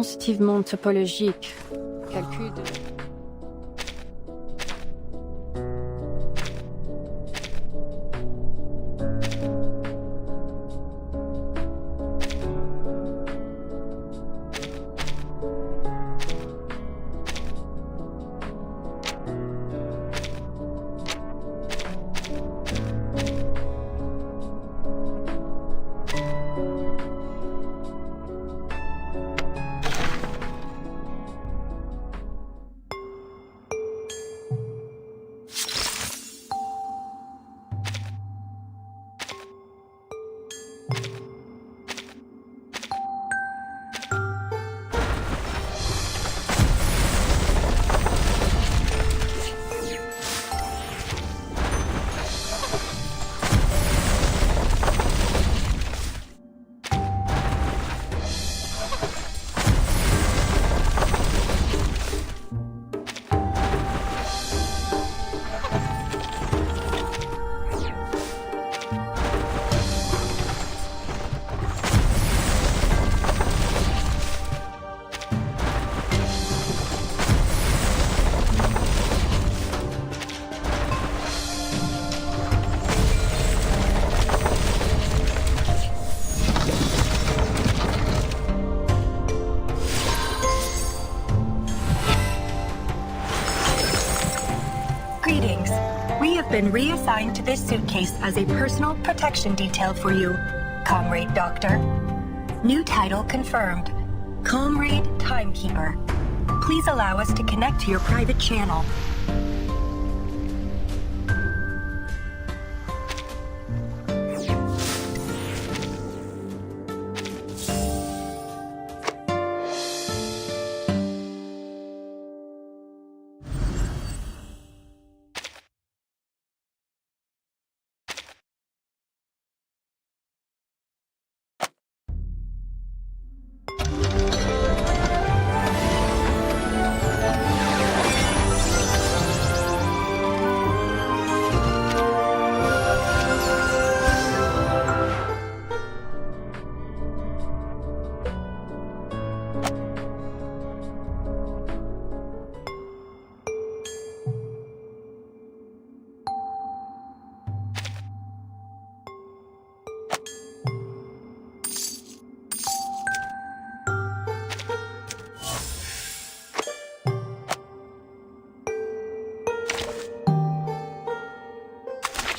sensitivement topologique. Calcul de... Greetings. We have been reassigned to this suitcase as a personal protection detail for you, Comrade Doctor. New title confirmed. Comrade Timekeeper. Please allow us to connect to your private channel.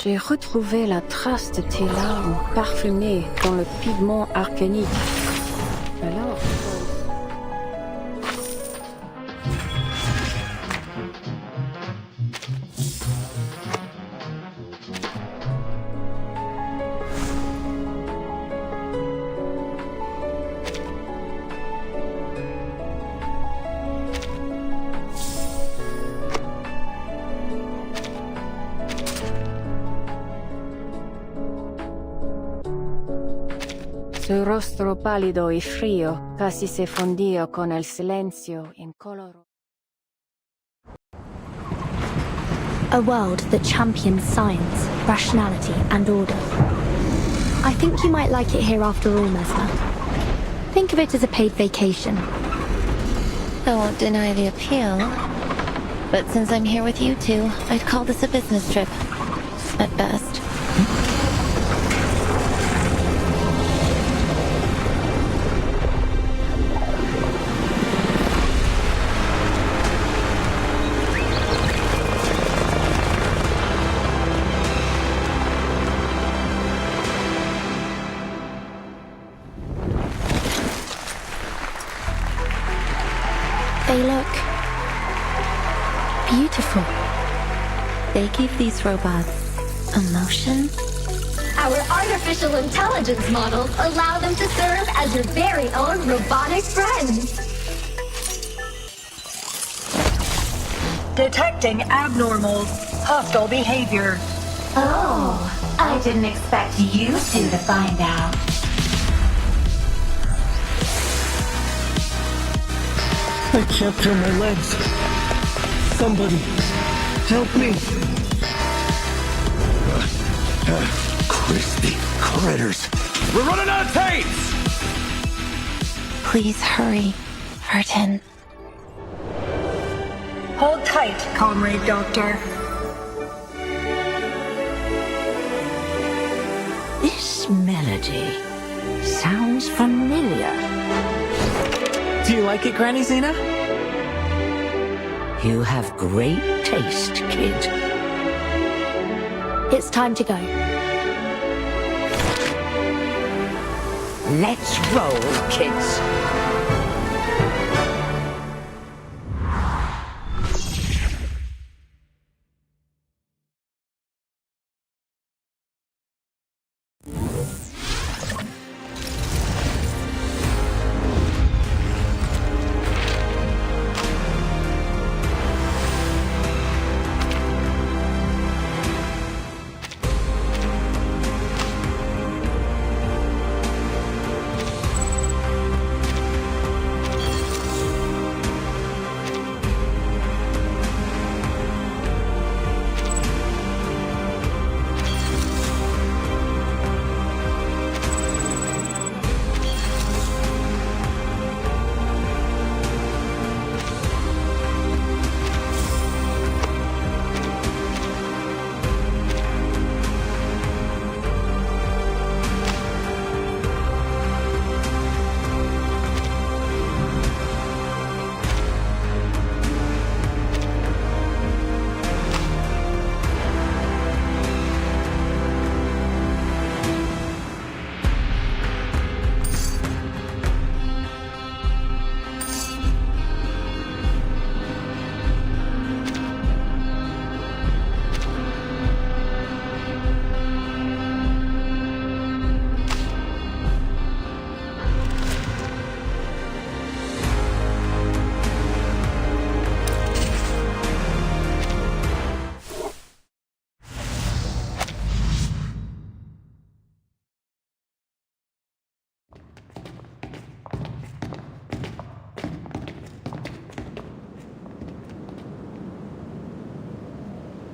J'ai retrouvé la trace de tes larmes parfumées dans le pigment arcanique. Alors... Su rostro pálido y frío casi se fundió con el silencio incoloro. A world that champions science, rationality, and order. I think you might like it here after all, Mesmer. Think of it as a paid vacation. I won't deny the appeal. But since I'm here with you two, I'd call this a business trip. At best. They look beautiful. They give these robots emotion. Our artificial intelligence models allow them to serve as your very own robotic friends. Detecting abnormal, hostile behavior. Oh, I didn't expect you two to find out. I can't feel my legs. Somebody, help me. Crispy critters. We're running out of tapes! Please hurry. Vertin. Hold tight, Comrade Doctor. This melody sounds familiar. Do you like it, Granny Zena? You have great taste, kid. It's time to go. Let's roll, kids.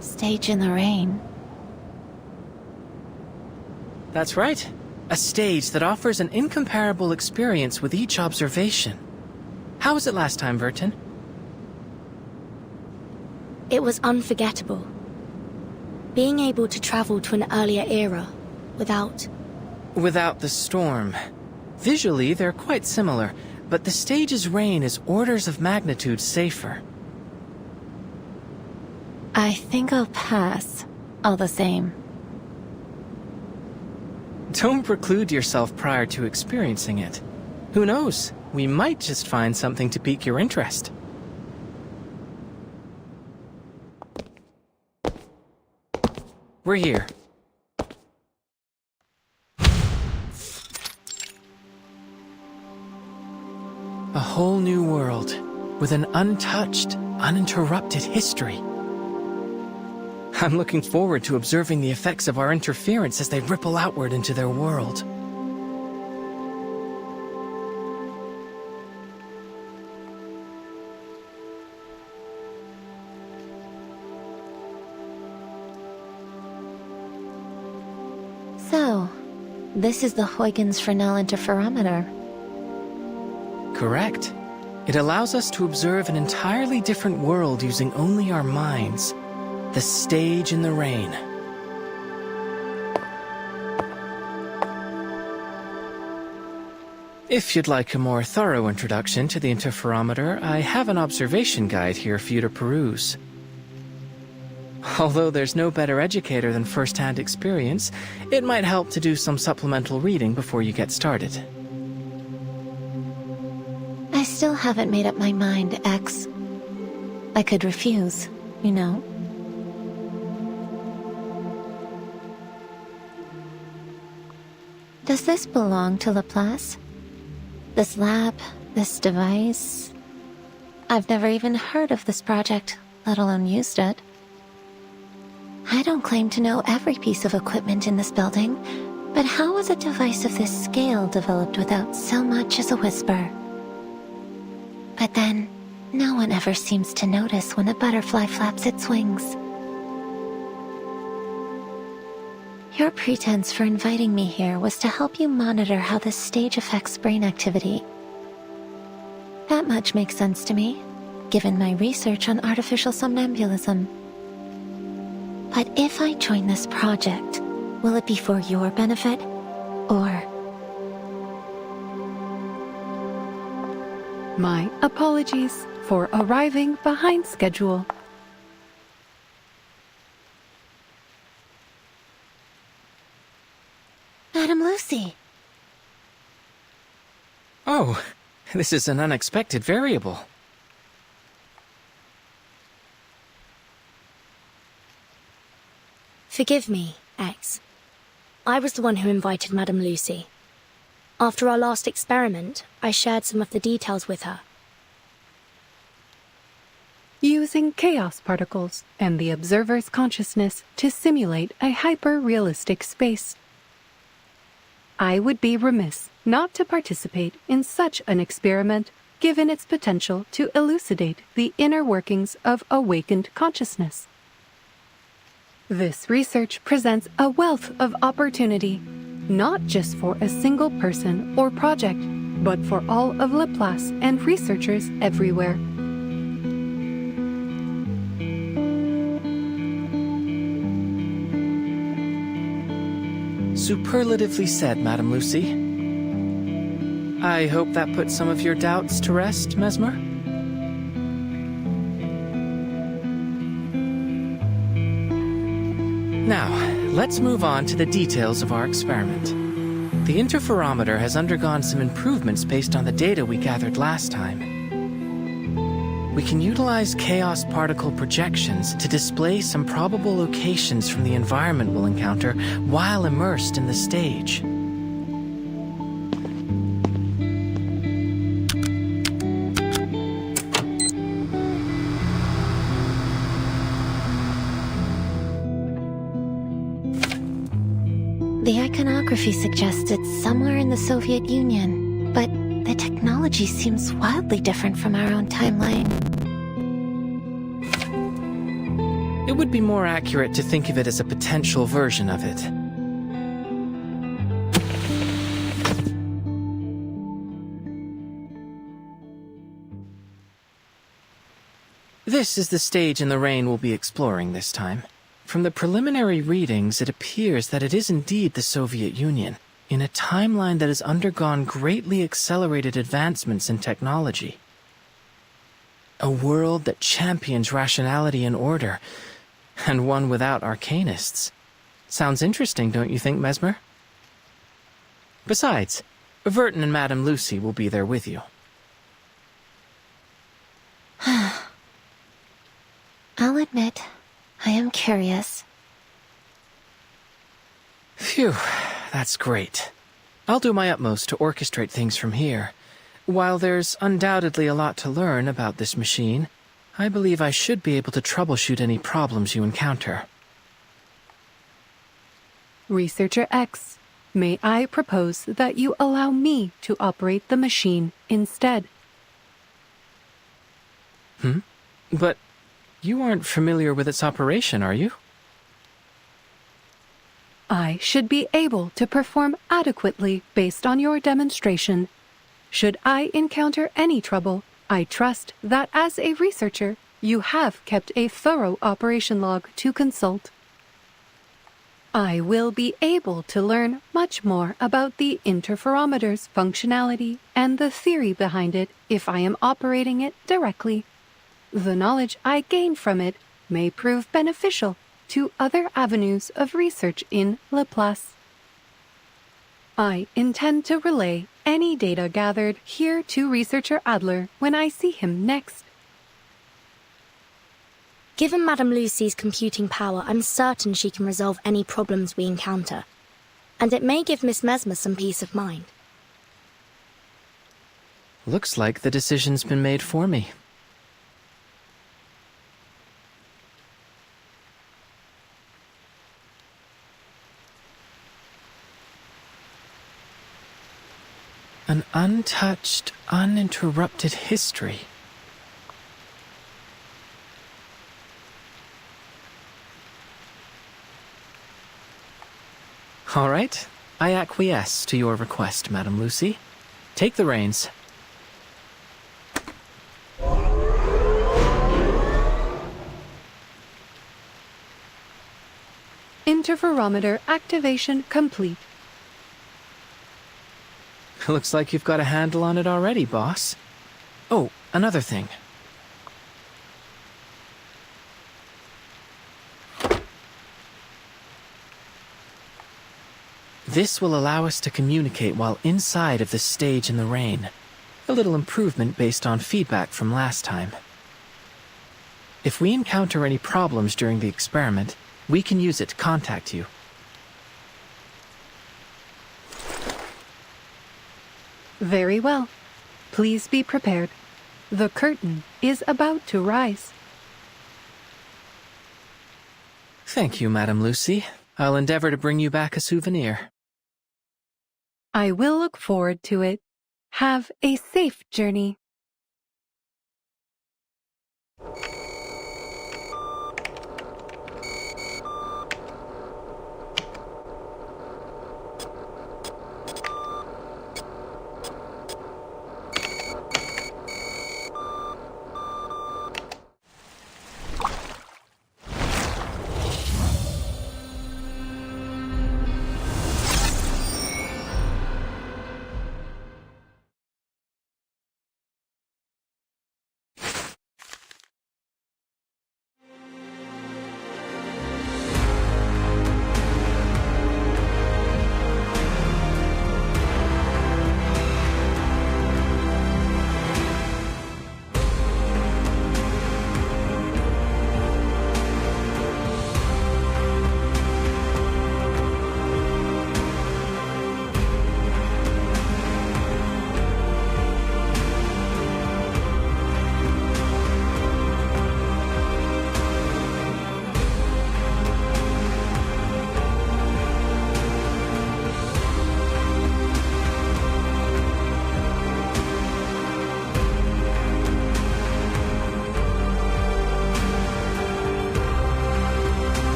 Stage in the rain. That's right. A stage that offers an incomparable experience with each observation. How was it last time, Vertin? It was unforgettable. Being able to travel to an earlier era without... Without the storm. Visually, they're quite similar, but the stage's rain is orders of magnitude safer. I think I'll pass, all the same. Don't preclude yourself prior to experiencing it. Who knows? We might just find something to pique your interest. We're here. A whole new world, with an untouched, uninterrupted history. I'm looking forward to observing the effects of our interference as they ripple outward into their world. So, this is the Huygens Fresnel interferometer. Correct. It allows us to observe an entirely different world using only our minds. The stage in the rain. If you'd like a more thorough introduction to the interferometer, I have an observation guide here for you to peruse. Although there's no better educator than first-hand experience, it might help to do some supplemental reading before you get started. I still haven't made up my mind, X. I could refuse, you know. Does this belong to Laplace? This lab, this device? I've never even heard of this project, let alone used it. I don't claim to know every piece of equipment in this building, but how was a device of this scale developed without so much as a whisper? But then, no one ever seems to notice when a butterfly flaps its wings. Your pretense for inviting me here was to help you monitor how this stage affects brain activity. That much makes sense to me, given my research on artificial somnambulism. But if I join this project, will it be for your benefit, or... My apologies for arriving behind schedule. Madam Lucy! Oh, this is an unexpected variable. Forgive me, X. I was the one who invited Madame Lucy. After our last experiment, I shared some of the details with her. Using chaos particles and the observer's consciousness to simulate a hyper-realistic space. I would be remiss not to participate in such an experiment, given its potential to elucidate the inner workings of awakened consciousness. This research presents a wealth of opportunity, not just for a single person or project, but for all of Laplace and researchers everywhere. Superlatively said, Madam Lucy. I hope that puts some of your doubts to rest, Mesmer? Now, let's move on to the details of our experiment. The interferometer has undergone some improvements based on the data we gathered last time. We can utilize chaos particle projections to display some probable locations from the environment we'll encounter while immersed in the stage. The iconography suggests it's somewhere in the Soviet Union, but the technology seems wildly different from our own timeline. It would be more accurate to think of it as a potential version of it. This is the stage in the rain we'll be exploring this time. From the preliminary readings, it appears that it is indeed the Soviet Union, in a timeline that has undergone greatly accelerated advancements in technology. A world that champions rationality and order, and one without arcanists. Sounds interesting, don't you think, Mesmer? Besides, Verton and Madame Lucy will be there with you. I'll admit, I am curious. Phew, that's great. I'll do my utmost to orchestrate things from here. While there's undoubtedly a lot to learn about this machine, I believe I should be able to troubleshoot any problems you encounter. Researcher X, may I propose that you allow me to operate the machine instead? But you aren't familiar with its operation, are you? I should be able to perform adequately based on your demonstration. Should I encounter any trouble, I trust that as a researcher, you have kept a thorough operation log to consult. I will be able to learn much more about the interferometer's functionality and the theory behind it if I am operating it directly. The knowledge I gain from it may prove beneficial to other avenues of research in Laplace. I intend to relay any data gathered here to Researcher Adler when I see him next. Given Madame Lucy's computing power, I'm certain she can resolve any problems we encounter. And it may give Miss Mesmer some peace of mind. Looks like the decision's been made for me. An untouched, uninterrupted history. All right, I acquiesce to your request, Madame Lucy. Take the reins. Interferometer activation complete. Looks like you've got a handle on it already, boss. Oh, another thing. This will allow us to communicate while inside of the stage in the rain. A little improvement based on feedback from last time. If we encounter any problems during the experiment, we can use it to contact you. Very well. Please be prepared. The curtain is about to rise. Thank you, Madame Lucy. I'll endeavor to bring you back a souvenir. I will look forward to it. Have a safe journey.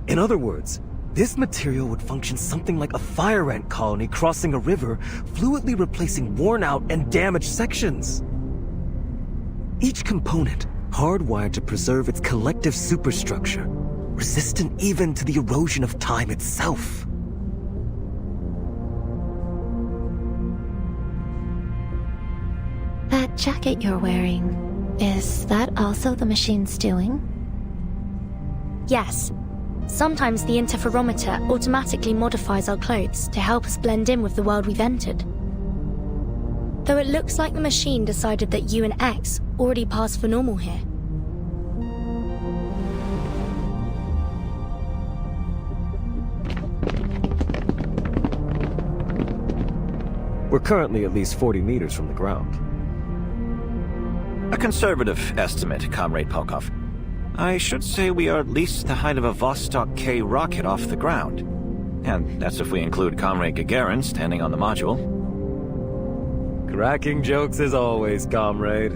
In other words, this material would function something like a fire ant colony crossing a river, fluidly replacing worn-out and damaged sections. Each component hardwired to preserve its collective superstructure, resistant even to the erosion of time itself. That jacket you're wearing, is that also the machine's doing? Yes. Sometimes the interferometer automatically modifies our clothes to help us blend in with the world we've entered. Though it looks like the machine decided that you and X already passed for normal here. We're currently at least 40 meters from the ground. A conservative estimate, Comrade Polkov. I should say we are at least the height of a Vostok K rocket off the ground. And that's if we include Comrade Gagarin standing on the module. Cracking jokes as always, comrade.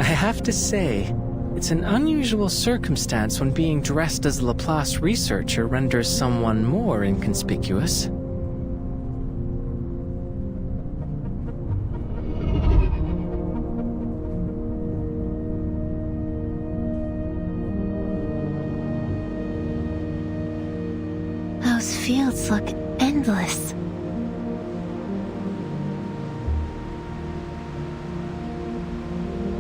I have to say, it's an unusual circumstance when being dressed as a Laplace researcher renders someone more inconspicuous. Those fields look endless.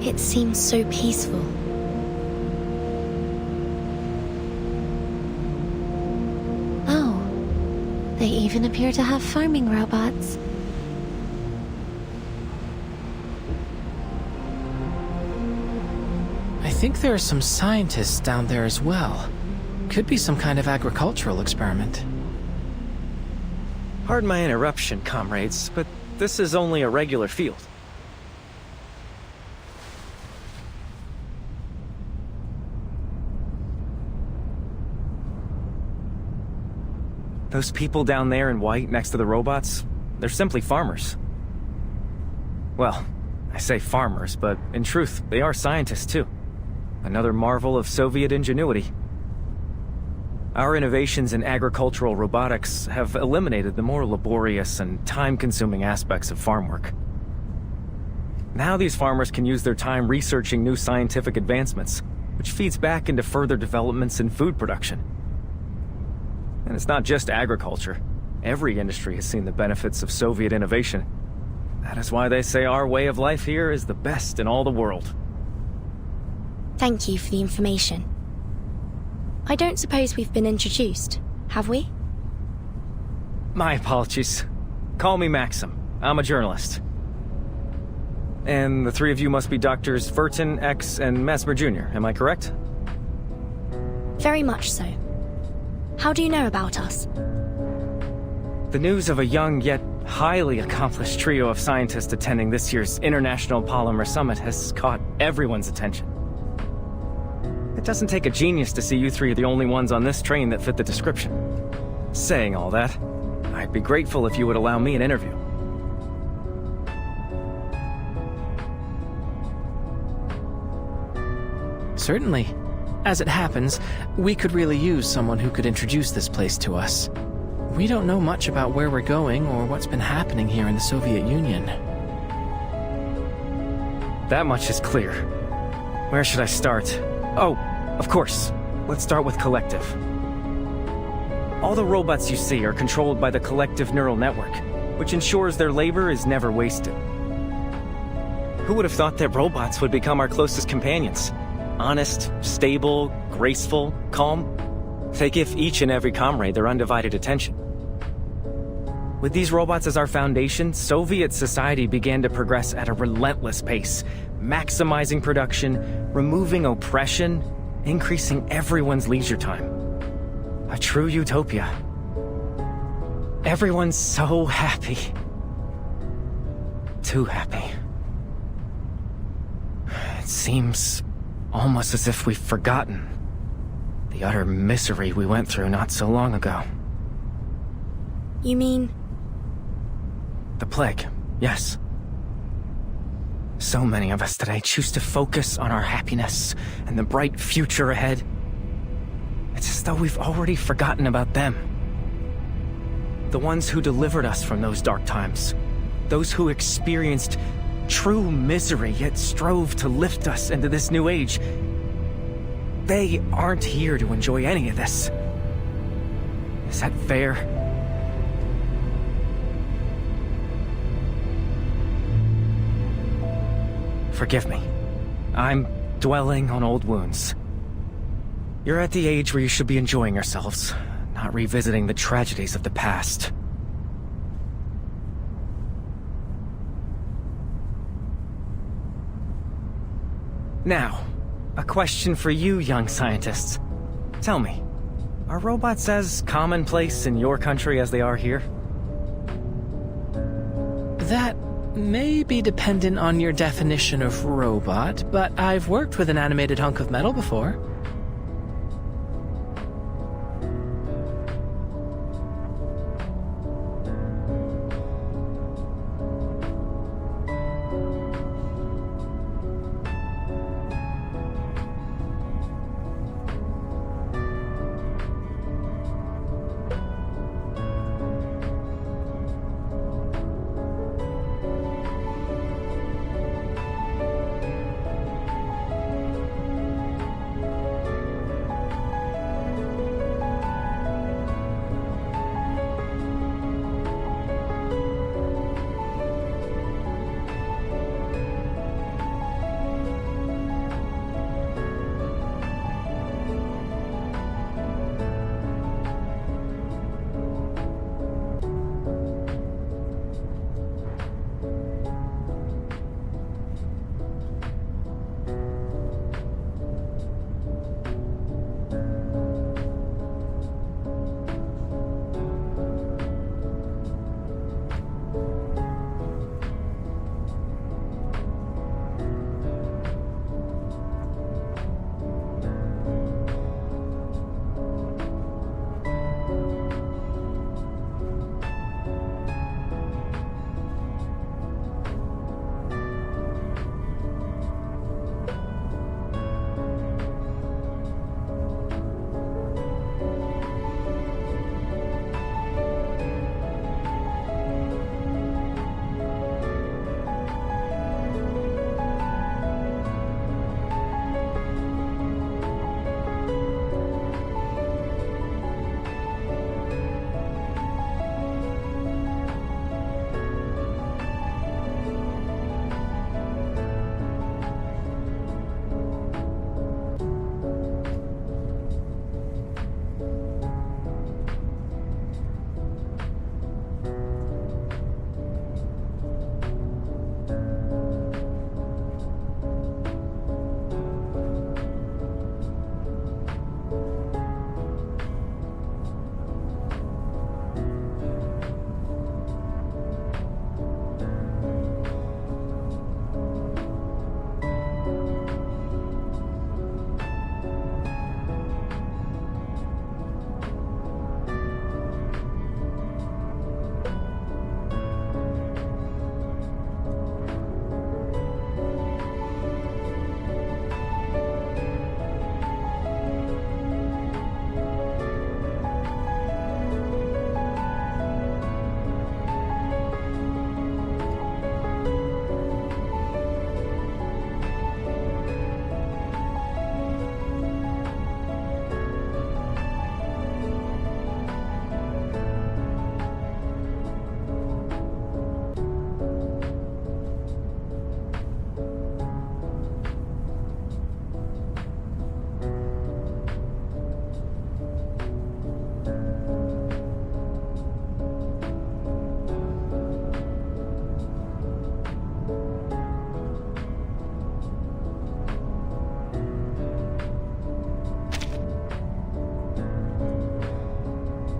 It seems so peaceful. Oh, they even appear to have farming robots. I think there are some scientists down there as well. Could be some kind of agricultural experiment. Pardon my interruption, comrades, but this is only a regular field. Those people down there in white next to the robots, they're simply farmers. Well, I say farmers, but in truth, they are scientists too. Another marvel of Soviet ingenuity. Our innovations in agricultural robotics have eliminated the more laborious and time-consuming aspects of farm work. Now these farmers can use their time researching new scientific advancements, which feeds back into further developments in food production. And it's not just agriculture. Every industry has seen the benefits of Soviet innovation. That is why they say our way of life here is the best in all the world. Thank you for the information. I don't suppose we've been introduced, have we? My apologies. Call me Maxim. I'm a journalist. And the three of you must be Doctors Verton, X, and Mesmer Jr., am I correct? Very much so. How do you know about us? The news of a young yet highly accomplished trio of scientists attending this year's International Polymer Summit has caught everyone's attention. It doesn't take a genius to see you three are the only ones on this train that fit the description. Saying all that, I'd be grateful if you would allow me an interview. Certainly. As it happens, we could really use someone who could introduce this place to us. We don't know much about where we're going or what's been happening here in the Soviet Union. That much is clear. Where should I start? Oh, of course. Let's start with Collective. All the robots you see are controlled by the Collective neural network, which ensures their labor is never wasted. Who would have thought that robots would become our closest companions? Honest, stable, graceful, calm. They give each and every comrade their undivided attention. With these robots as our foundation, Soviet society began to progress at a relentless pace, maximizing production, removing oppression, increasing everyone's leisure time. A true utopia. Everyone's so happy. Too happy. It seems almost as if we've forgotten the utter misery we went through not so long ago. You mean? The plague, yes. So many of us today choose to focus on our happiness and the bright future ahead. It's as though we've already forgotten about them. The ones who delivered us from those dark times. Those who experienced true misery yet strove to lift us into this new age. They aren't here to enjoy any of this. Is that fair? Forgive me. I'm dwelling on old wounds. You're at the age where you should be enjoying yourselves, not revisiting the tragedies of the past. Now, a question for you young scientists. Tell me, are robots as commonplace in your country as they are here? That may be dependent on your definition of robot, but I've worked with an animated hunk of metal before.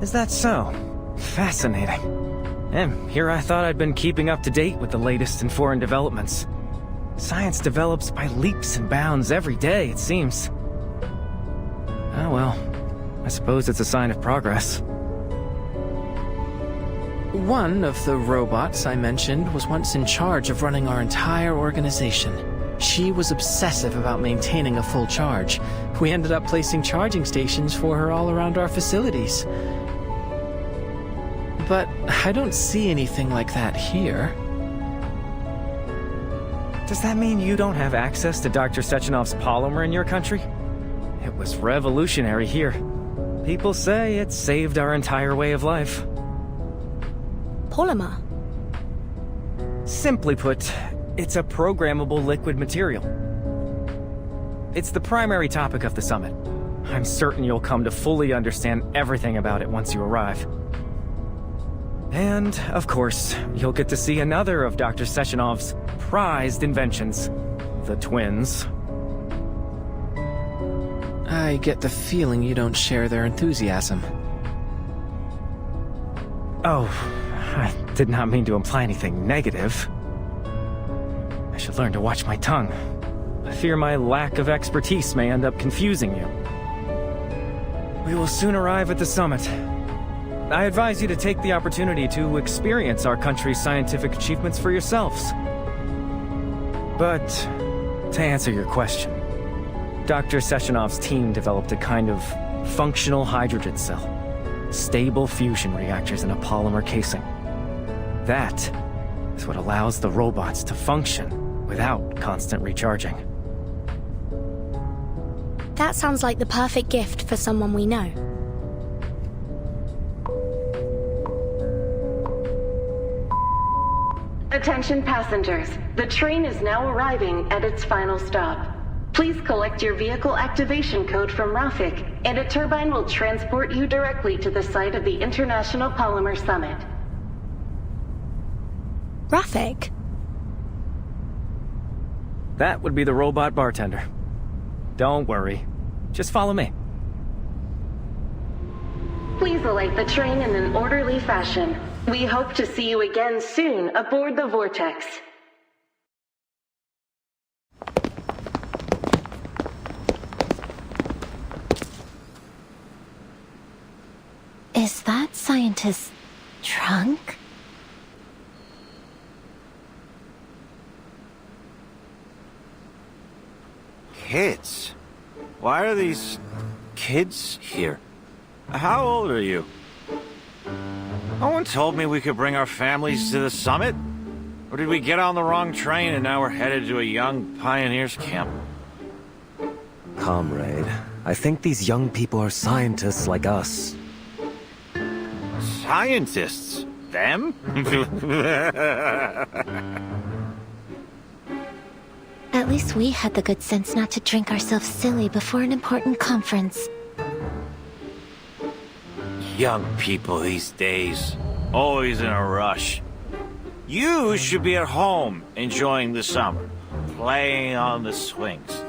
Is that so? Fascinating. And here I thought I'd been keeping up to date with the latest in foreign developments. Science develops by leaps and bounds every day, it seems. Oh well, I suppose it's a sign of progress. One of the robots I mentioned was once in charge of running our entire organization. She was obsessive about maintaining a full charge. We ended up placing charging stations for her all around our facilities. But I don't see anything like that here. Does that mean you don't have access to Dr. Sechenov's polymer in your country? It was revolutionary here. People say it saved our entire way of life. Polymer? Simply put, it's a programmable liquid material. It's the primary topic of the summit. I'm certain you'll come to fully understand everything about it once you arrive. And, of course, you'll get to see another of Dr. Sechenov's prized inventions, the twins. I get the feeling you don't share their enthusiasm. Oh, I did not mean to imply anything negative. I should learn to watch my tongue. I fear my lack of expertise may end up confusing you. We will soon arrive at the summit. I advise you to take the opportunity to experience our country's scientific achievements for yourselves. But, to answer your question, Dr. Sechenov's team developed a kind of functional hydrogen cell. Stable fusion reactors in a polymer casing. That is what allows the robots to function without constant recharging. That sounds like the perfect gift for someone we know. Attention passengers, the train is now arriving at its final stop. Please collect your vehicle activation code from Rafik, and a turbine will transport you directly to the site of the International Polymer Summit. Rafik? That would be the robot bartender. Don't worry. Just follow me. Please alight the train in an orderly fashion. We hope to see you again soon aboard the Vortex. Is that scientist's trunk? Kids? Why are these kids here? How old are you? No one told me we could bring our families to the summit. Or did we get on the wrong train and now we're headed to a young pioneers camp? Comrade, I think these young people are scientists like us. Scientists? Them? At least we had the good sense not to drink ourselves silly before an important conference. Young people these days, always in a rush. You should be at home enjoying the summer, playing on the swings.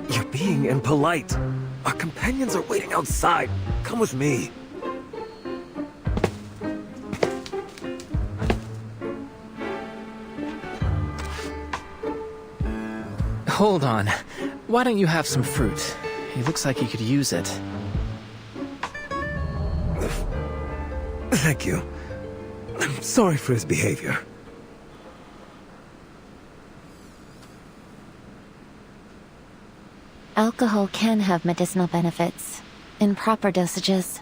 You're being impolite. Our companions are waiting outside. Come with me. Hold on. Why don't you have some fruit? He looks like he could use it. Thank you. I'm sorry for his behavior. Alcohol can have medicinal benefits, in proper dosages.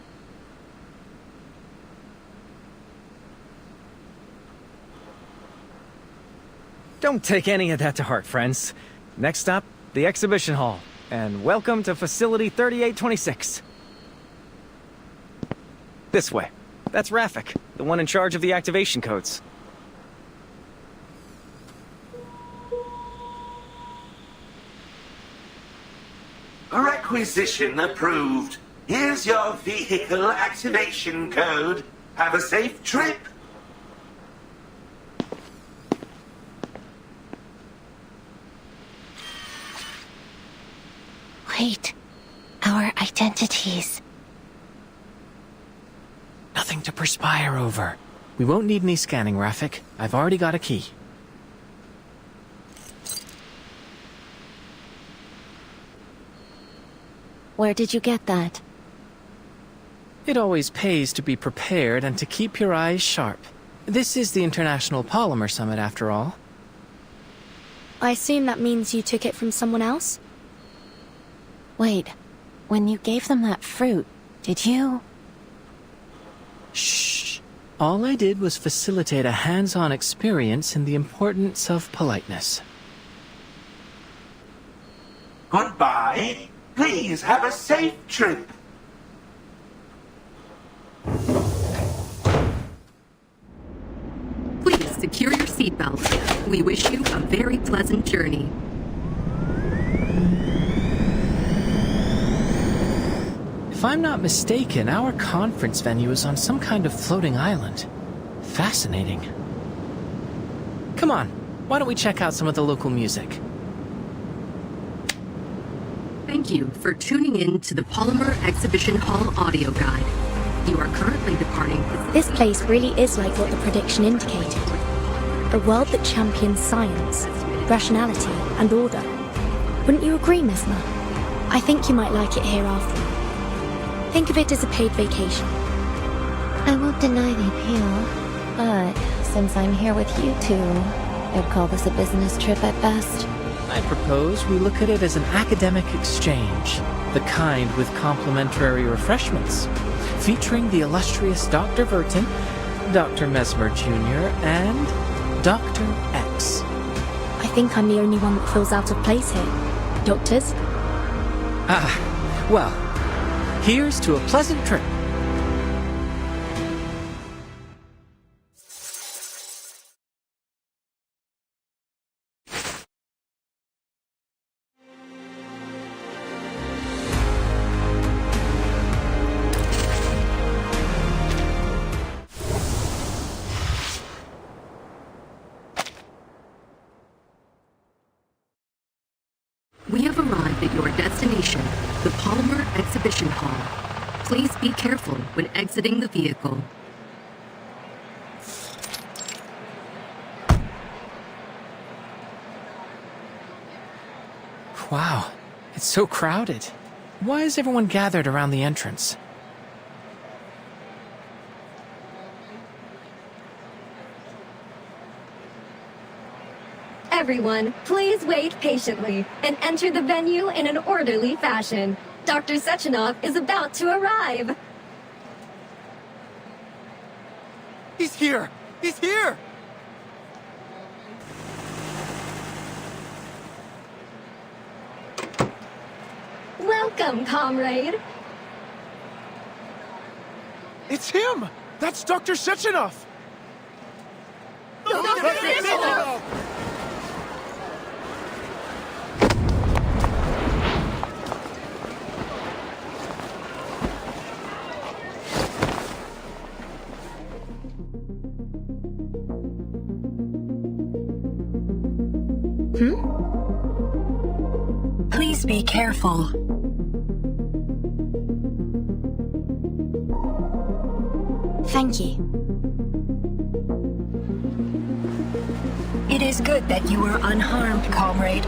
Don't take any of that to heart, friends. Next stop, the exhibition hall. And welcome to Facility 3826. This way. That's Rafik, the one in charge of the activation codes. Requisition approved. Here's your vehicle activation code. Have a safe trip. Wait. Our identities. nothing to perspire over. We won't need any scanning, Rafik. I've already got a key. Where did you get that? It always pays to be prepared and to keep your eyes sharp. This is the International Polymer Summit, after all. I assume that means you took it from someone else? Wait, when you gave them that fruit, did you... Shh. All I did was facilitate a hands-on experience in the importance of politeness. Goodbye. Please have a safe trip. Please secure your seatbelts. We wish you a very pleasant journey. If I'm not mistaken, our conference venue is on some kind of floating island. Fascinating. Come on, why don't we check out some of the local music? Thank you for tuning in to the Polymer Exhibition Hall audio guide. You are currently departing. This place really is like what the prediction indicated. A world that champions science, rationality, and order. Wouldn't you agree, Mesmer? I think you might like it here after all. Think of it as a paid vacation. I won't deny the appeal, but since I'm here with you two, I'd call this a business trip at best. I propose we look at it as an academic exchange, the kind with complimentary refreshments, featuring the illustrious Dr. Verton, Dr. Mesmer Jr., and Dr. X. I think I'm the only one that feels out of place here. Doctors? Well, here's to a pleasant trip. We have arrived at your destination, the Polymer Exhibition Hall. Please be careful when exiting the vehicle. Wow, it's so crowded. Why is everyone gathered around the entrance? Everyone, please wait patiently and enter the venue in an orderly fashion. Dr. Sechenov is about to arrive. He's here! He's here! Welcome, comrade. It's him! That's Dr. Sechenov! Dr. Sechenov! Please be careful. Thank you. It is good that you were unharmed, comrade.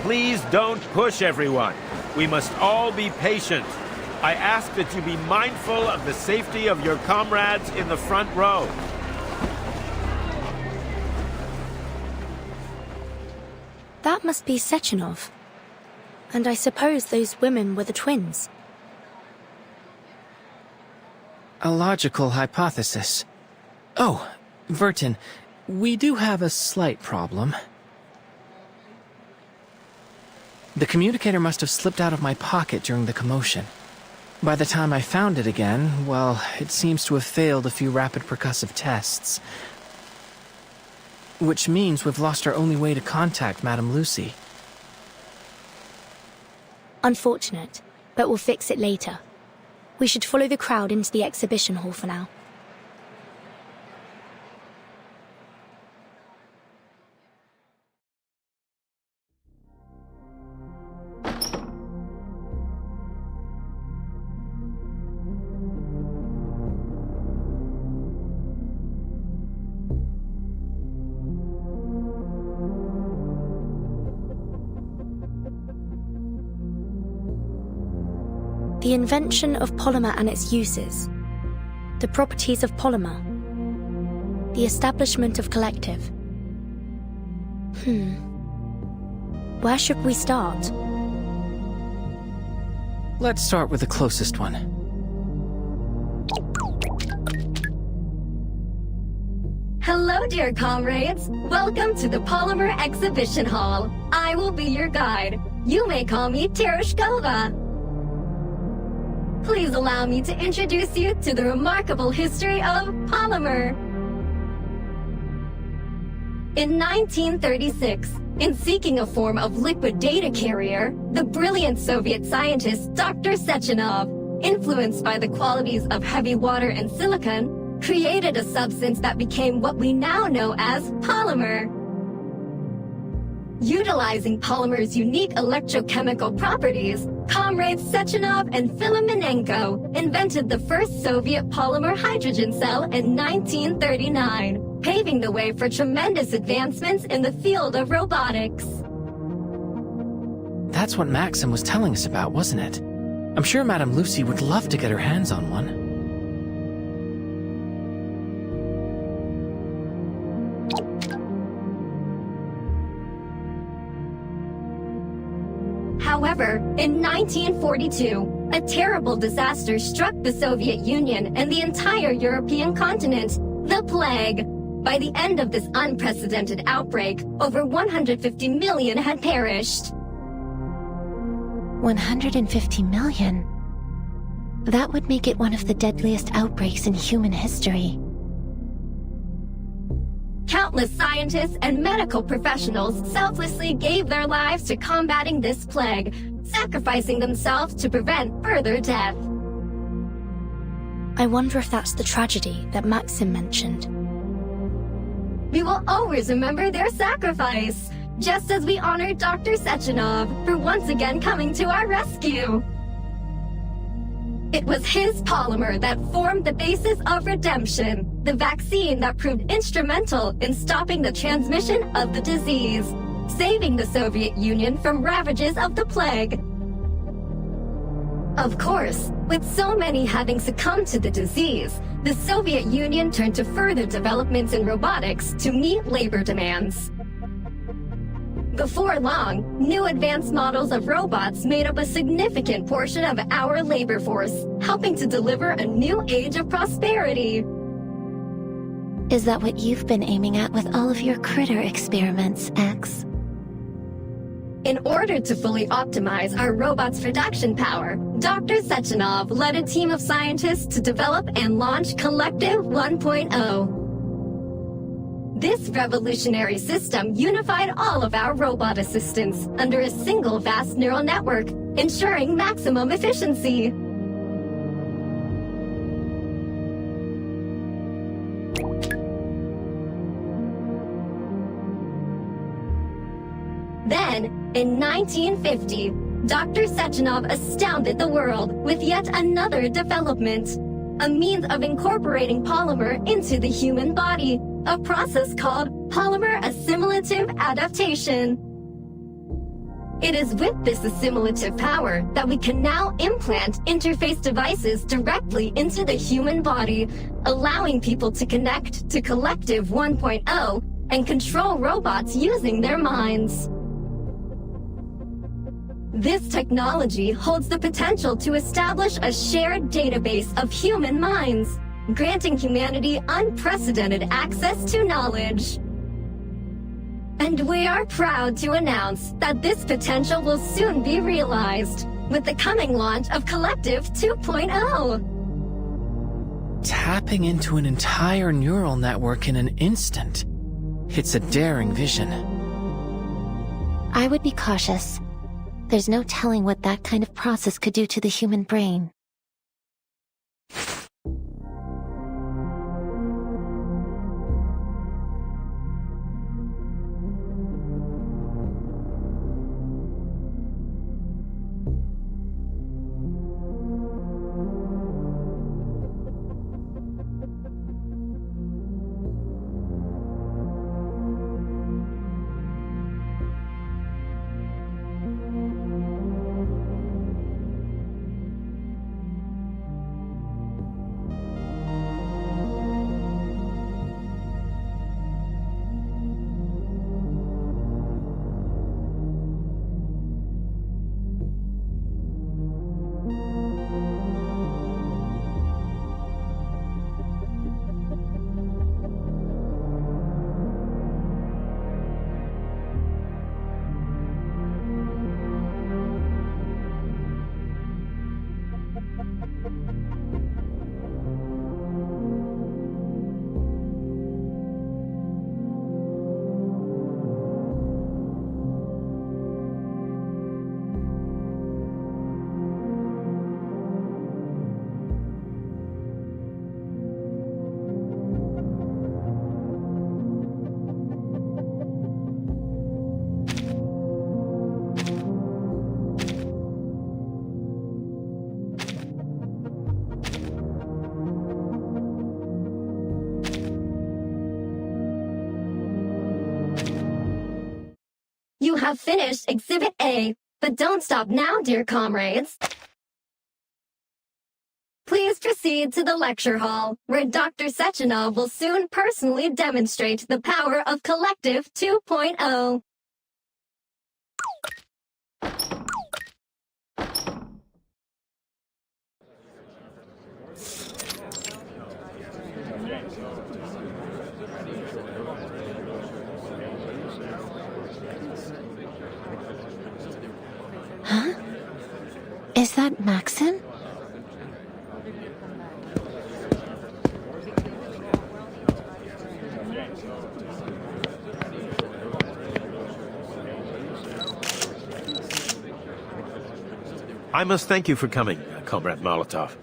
Please don't push everyone. We must all be patient. I ask that you be mindful of the safety of your comrades in the front row. That must be Sechenov. And I suppose those women were the twins. A logical hypothesis. Oh, Verton, we do have a slight problem. The communicator must have slipped out of my pocket during the commotion. By the time I found it again, well, it seems to have failed a few rapid percussive tests. Which means we've lost our only way to contact Madame Lucy. Unfortunate, but we'll fix it later. We should follow the crowd into the exhibition hall for now. The invention of polymer and its uses. The properties of polymer. The establishment of collective. Where should we start? Let's start with the closest one. Hello, dear comrades. Welcome to the Polymer Exhibition Hall. I will be your guide. You may call me Terushkova. Please allow me to introduce you to the remarkable history of polymer. In 1936, in seeking a form of liquid data carrier, the brilliant Soviet scientist Dr. Sechenov, influenced by the qualities of heavy water and silicon, created a substance that became what we now know as polymer. Utilizing polymer's unique electrochemical properties, comrades Sechenov and Filamenenko invented the first Soviet polymer hydrogen cell in 1939, paving the way for tremendous advancements in the field of robotics. That's what Maxim was telling us about, wasn't it? I'm sure Madame Lucy would love to get her hands on one. However, in 1942, a terrible disaster struck the Soviet Union and the entire European continent, the plague. By the end of this unprecedented outbreak, over 150 million had perished. 150 million? That would make it one of the deadliest outbreaks in human history. Countless scientists and medical professionals selflessly gave their lives to combating this plague, sacrificing themselves to prevent further death. I wonder if that's the tragedy that Maxim mentioned. We will always remember their sacrifice, just as we honor Dr. Sechenov for once again coming to our rescue. It was his polymer that formed the basis of redemption, the vaccine that proved instrumental in stopping the transmission of the disease, saving the Soviet Union from ravages of the plague. Of course, with so many having succumbed to the disease, the Soviet Union turned to further developments in robotics to meet labor demands. Before long, new advanced models of robots made up a significant portion of our labor force, helping to deliver a new age of prosperity. Is that what you've been aiming at with all of your critter experiments, X? In order to fully optimize our robot's production power, Dr. Sechenov led a team of scientists to develop and launch Collective 1.0. This revolutionary system unified all of our robot assistants under a single vast neural network, ensuring maximum efficiency. Then, in 1950, Dr. Sechenov astounded the world with yet another development, a means of incorporating polymer into the human body, a process called polymer assimilative adaptation. It is with this assimilative power that we can now implant interface devices directly into the human body, allowing people to connect to Collective 1.0 and control robots using their minds. This technology holds the potential to establish a shared database of human minds, granting humanity unprecedented access to knowledge. And we are proud to announce that this potential will soon be realized with the coming launch of Collective 2.0. Tapping into an entire neural network in an instant. It's a daring vision. I would be cautious. There's no telling what that kind of process could do to the human brain. have finished Exhibit A, but don't stop now, dear comrades. Please proceed to the lecture hall, where Dr. Sechenov will soon personally demonstrate the power of Collective 2.0. Huh? Is that Maxim? I must thank you for coming, Comrade Molotov.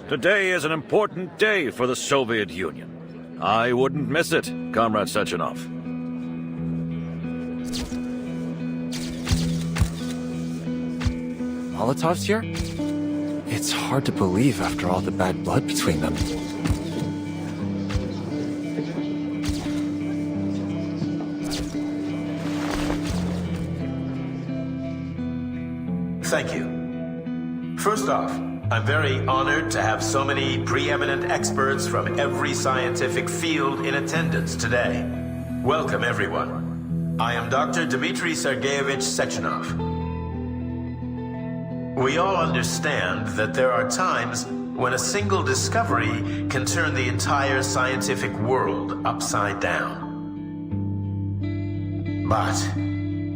Today is an important day for the Soviet Union. I wouldn't miss it, Comrade Sechenov. Molotov's here? It's hard to believe after all the bad blood between them. Thank you. First off, I'm very honored to have so many preeminent experts from every scientific field in attendance today. Welcome, everyone. I am Dr. Dmitry Sergeyevich Sechenov. We all understand that there are times when a single discovery can turn the entire scientific world upside down. But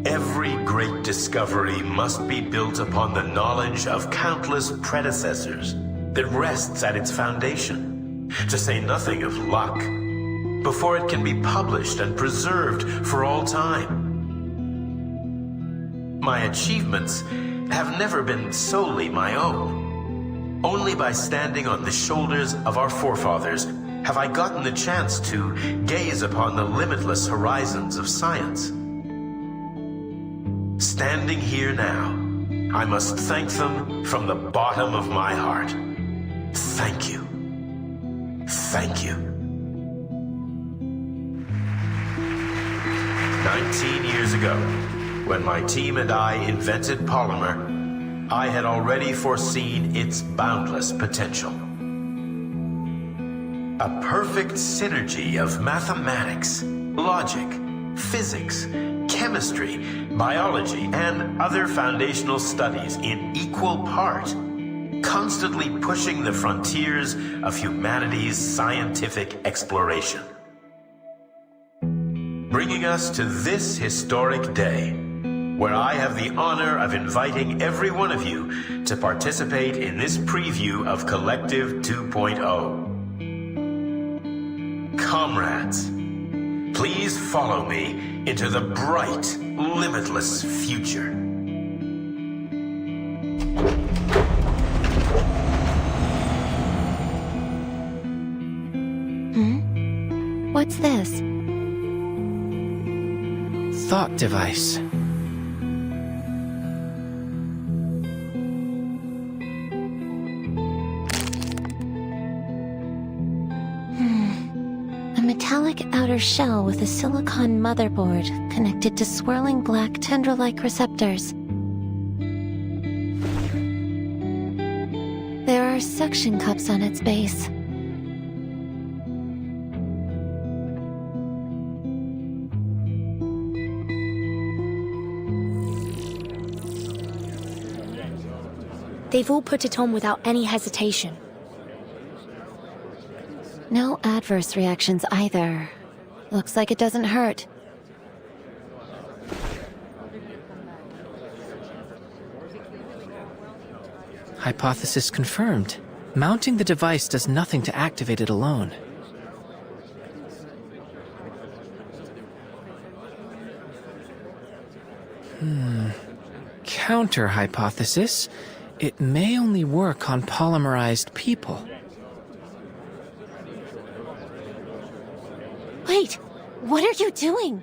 every great discovery must be built upon the knowledge of countless predecessors that rests at its foundation, to say nothing of luck, before it can be published and preserved for all time. My achievements have never been solely my own. Only by standing on the shoulders of our forefathers have I gotten the chance to gaze upon the limitless horizons of science. Standing here now, I must thank them from the bottom of my heart. Thank you. Thank you. 19 years ago, when my team and I invented polymer, I had already foreseen its boundless potential. A perfect synergy of mathematics, logic, physics, chemistry, biology, and other foundational studies in equal part, constantly pushing the frontiers of humanity's scientific exploration. Bringing us to this historic day, where I have the honor of inviting every one of you to participate in this preview of Collective 2.0. Comrades, please follow me into the bright, limitless future. What's this? Thought device. A metallic outer shell with a silicon motherboard connected to swirling black tendril-like receptors. There are suction cups on its base. They've all put it on without any hesitation. No adverse reactions either. Looks like it doesn't hurt. Hypothesis confirmed. Mounting the device does nothing to activate it alone. Counter hypothesis. It may only work on polymerized people. Wait! What are you doing?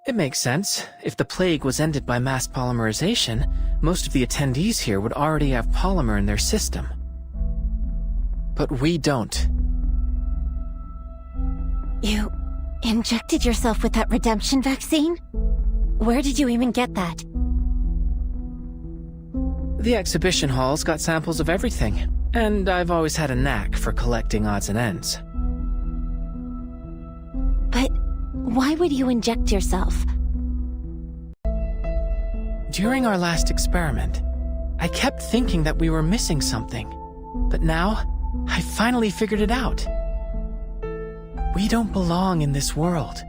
It makes sense. If the plague was ended by mass polymerization, most of the attendees here would already have polymer in their system. But we don't. You injected yourself with that redemption vaccine? Where did you even get that? The exhibition hall's got samples of everything, and I've always had a knack for collecting odds and ends. But why would you inject yourself? During our last experiment, I kept thinking that we were missing something, but now I finally figured it out. We don't belong in this world.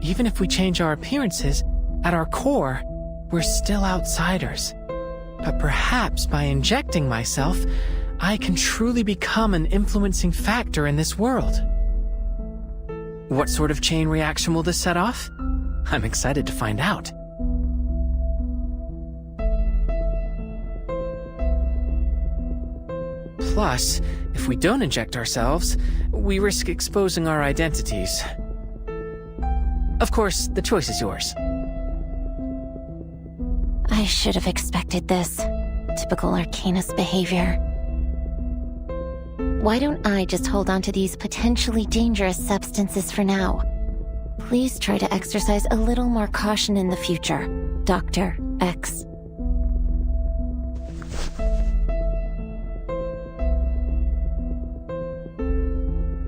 Even if we change our appearances, at our core, we're still outsiders. But perhaps by injecting myself, I can truly become an influencing factor in this world. What sort of chain reaction will this set off? I'm excited to find out. Plus, if we don't inject ourselves, we risk exposing our identities. Of course, the choice is yours. I should have expected this. Typical Arcanist behavior. Why don't I just hold on to these potentially dangerous substances for now? Please try to exercise a little more caution in the future, Dr. X.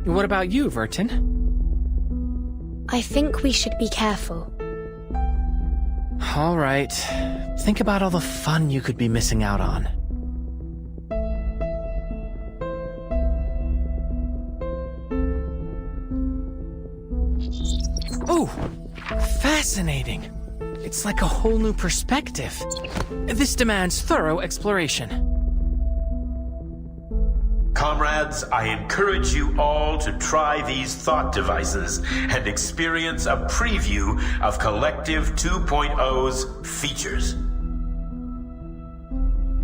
What about you, Vertin? I think we should be careful. All right. Think about all the fun you could be missing out on. Ooh, fascinating. It's like a whole new perspective. This demands thorough exploration. Comrades, I encourage you all to try these thought devices and experience a preview of Collective 2.0's features.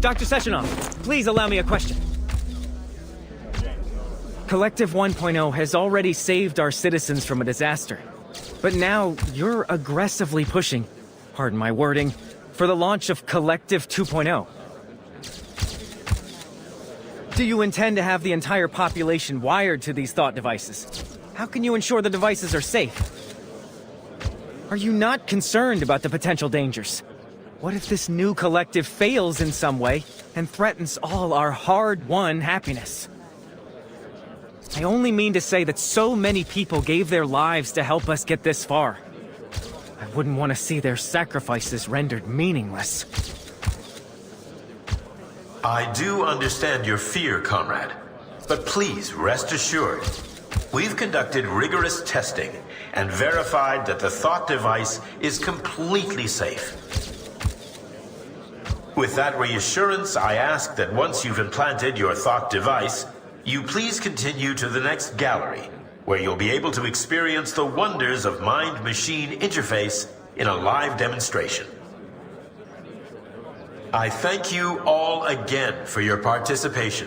Dr. Sechenov, please allow me a question. Collective 1.0 has already saved our citizens from a disaster. But now you're aggressively pushing, pardon my wording, for the launch of Collective 2.0. Do you intend to have the entire population wired to these thought devices? How can you ensure the devices are safe? Are you not concerned about the potential dangers? What if this new collective fails in some way and threatens all our hard-won happiness? I only mean to say that so many people gave their lives to help us get this far. I wouldn't want to see their sacrifices rendered meaningless. I do understand your fear, comrade. But please rest assured, we've conducted rigorous testing and verified that the thought device is completely safe. With that reassurance, I ask that once you've implanted your thought device, you please continue to the next gallery, where you'll be able to experience the wonders of mind-machine interface in a live demonstration. I thank you all again for your participation,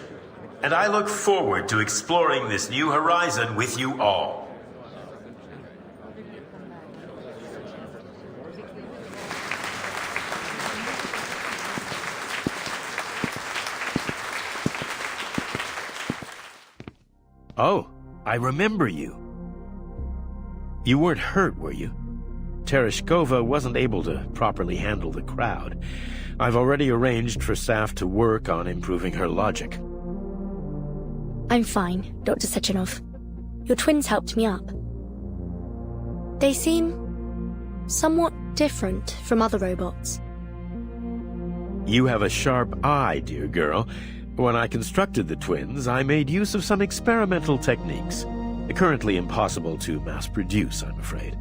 and I look forward to exploring this new horizon with you all. Oh, I remember you. You weren't hurt, were you? Tereshkova wasn't able to properly handle the crowd. I've already arranged for staff to work on improving her logic. I'm fine, Dr. Sechenov. Your twins helped me up. They seem somewhat different from other robots. You have a sharp eye, dear girl. When I constructed the twins, I made use of some experimental techniques. Currently impossible to mass-produce, I'm afraid.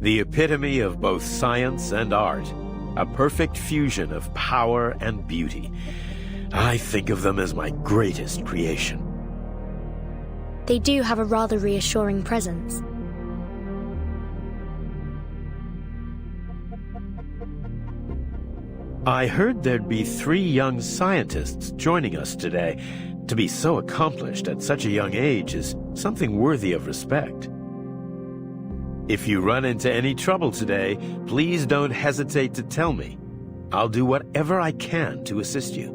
The epitome of both science and art, a perfect fusion of power and beauty. I think of them as my greatest creation. They do have a rather reassuring presence. I heard there'd be 3 young scientists joining us today. To be so accomplished at such a young age is something worthy of respect. If you run into any trouble today, please don't hesitate to tell me. I'll do whatever I can to assist you.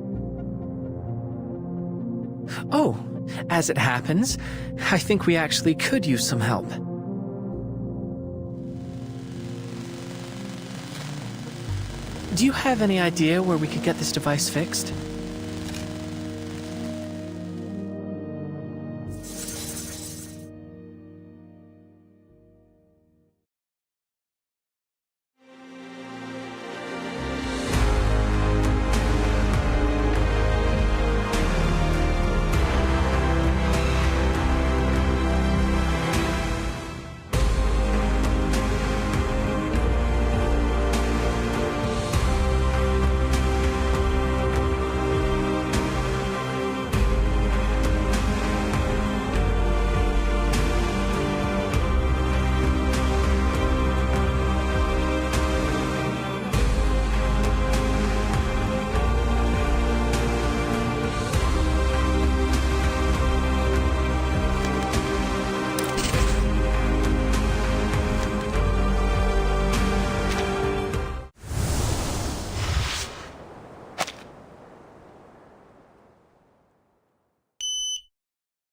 Oh, as it happens, I think we actually could use some help. Do you have any idea where we could get this device fixed?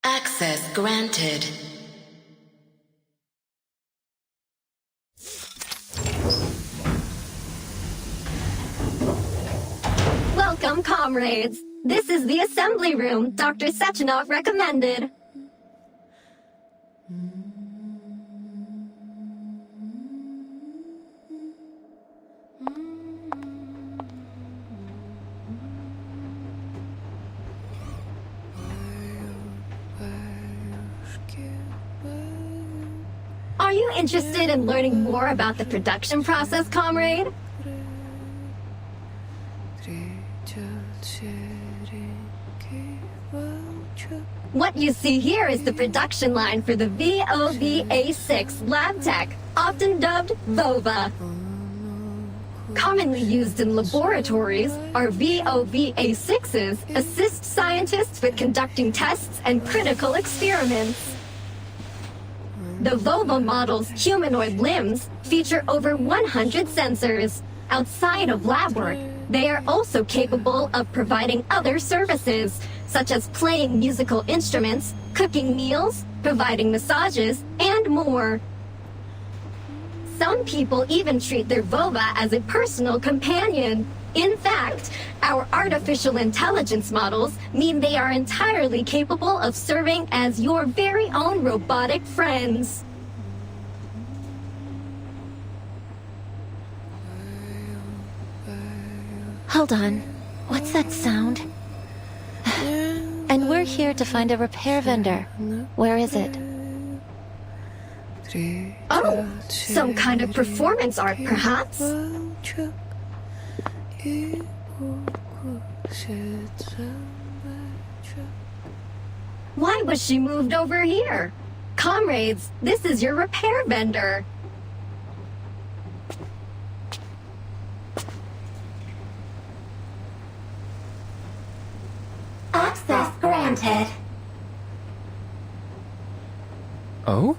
Access granted. Welcome, comrades. This is the assembly room Dr. Sechenov recommended. Are you interested in learning more about the production process, comrade? What you see here is the production line for the VOVA6 lab tech, often dubbed VOVA. Commonly used in laboratories, our VOVA6s assist scientists with conducting tests and critical experiments. The VOVA model's humanoid limbs feature over 100 sensors. Outside of lab work, they are also capable of providing other services, such as playing musical instruments, cooking meals, providing massages, and more. Some people even treat their VOVA as a personal companion. In fact, our artificial intelligence models mean they are entirely capable of serving as your very own robotic friends. Hold on. What's that sound? And we're here to find a repair vendor. Where is it? Oh, some kind of performance art, perhaps? Why was she moved over here? Comrades, this is your repair vendor. Access granted. Oh?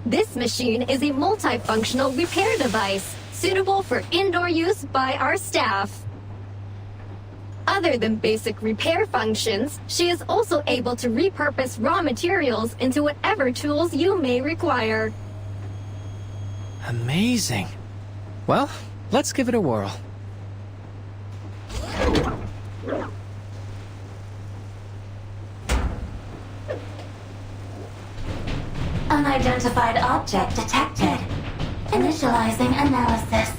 This machine is a multifunctional repair device, suitable for indoor use by our staff. Other than basic repair functions, she is also able to repurpose raw materials into whatever tools you may require. Amazing. Well, let's give it a whirl. Unidentified object detected. Initializing analysis.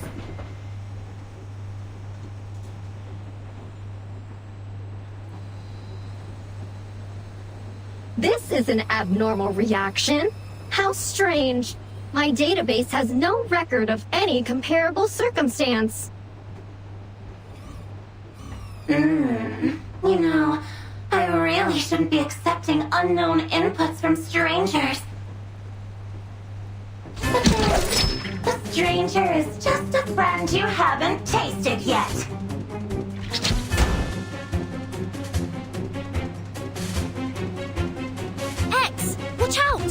This is an abnormal reaction. How strange. My database has no record of any comparable circumstance. You know, I really shouldn't be accepting unknown inputs from strangers. The stranger is just a friend you haven't tasted yet. X! Watch out!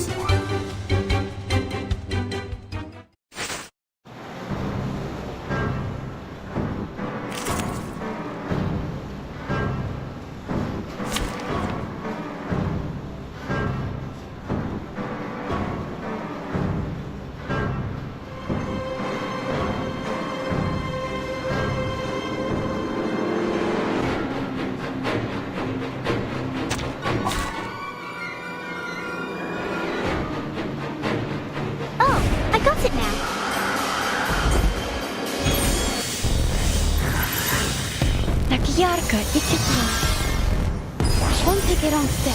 Ярко и тепло. Он тегерон степ.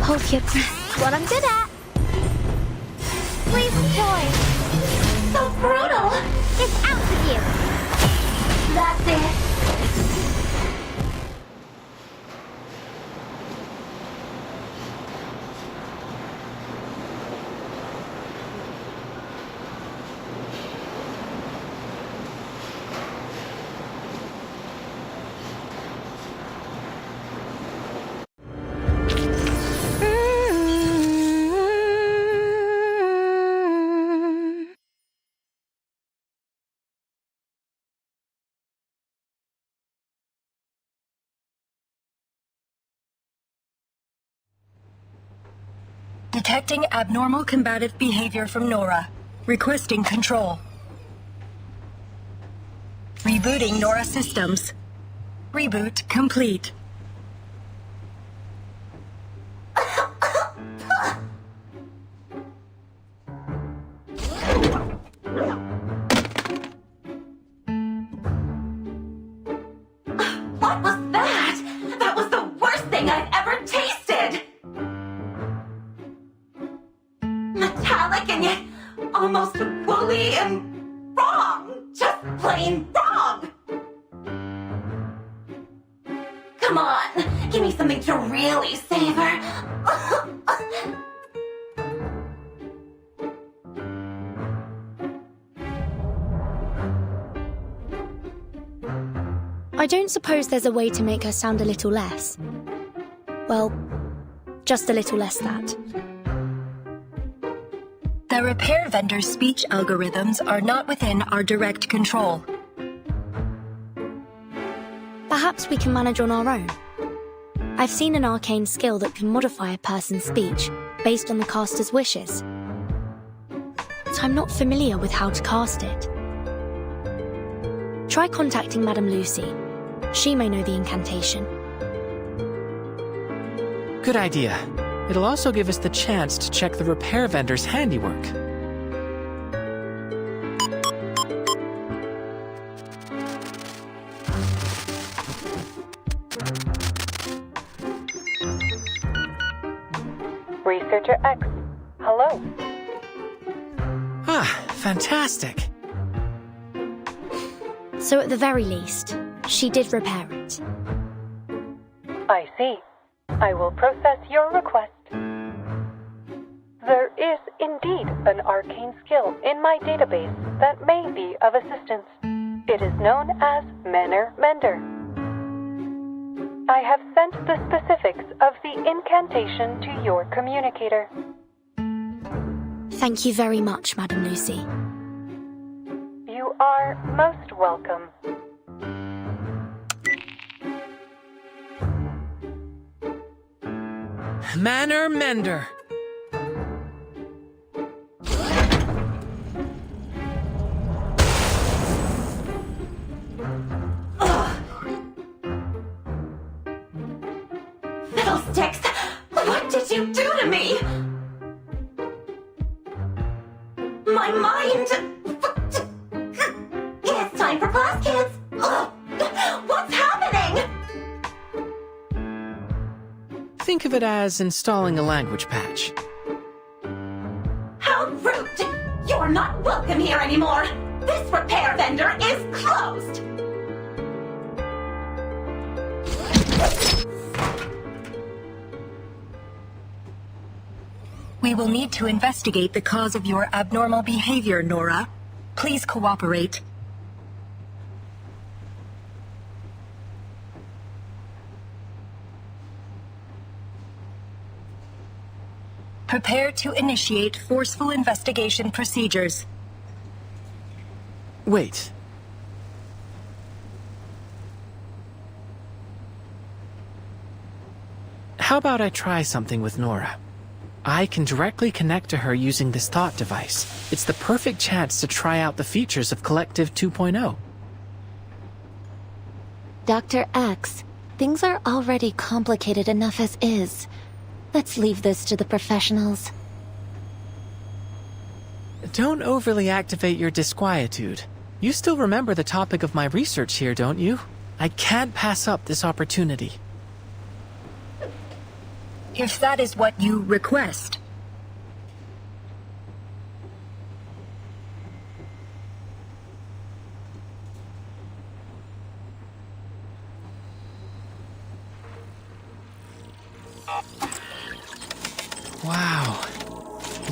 Hold your breath. What I'm good at. Please enjoy. So brutal! It's out with you. That's it. Detecting abnormal combative behavior from Nora. Requesting control. Rebooting Nora systems. Reboot complete. What was that? That was the worst thing I've ever tasted! Metallic and yet almost woolly and wrong! Just plain wrong! Come on, give me something to really savor. I don't suppose there's a way to make her sound a little less. Well, just a little less that. The repair vendor's speech algorithms are not within our direct control. Perhaps we can manage on our own. I've seen an arcane skill that can modify a person's speech based on the caster's wishes. But I'm not familiar with how to cast it. Try contacting Madame Lucy. She may know the incantation. Good idea. It'll also give us the chance to check the repair vendor's handiwork. Researcher X, hello. Ah, fantastic. So at the very least, she did repair it. I see. I will process your request. There is indeed an arcane skill in my database that may be of assistance. It is known as Manner Mender. I have sent the specifics of the incantation to your communicator. Thank you very much, Madame Lucy. You are most welcome. Manner Mender. Fiddlesticks! What did you do to me? My mind... It's time for class, kids! What's happening? Think of it as installing a language patch. How rude! You're not welcome here anymore! This repair vendor is closed! We will need to investigate the cause of your abnormal behavior, Nora. Please cooperate. Prepare to initiate forceful investigation procedures. Wait. How about I try something with Nora? I can directly connect to her using this thought device. It's the perfect chance to try out the features of Collective 2.0. Dr. X, things are already complicated enough as is. Let's leave this to the professionals. Don't overly activate your disquietude. You still remember the topic of my research here, don't you? I can't pass up this opportunity. If that is what you request. Wow.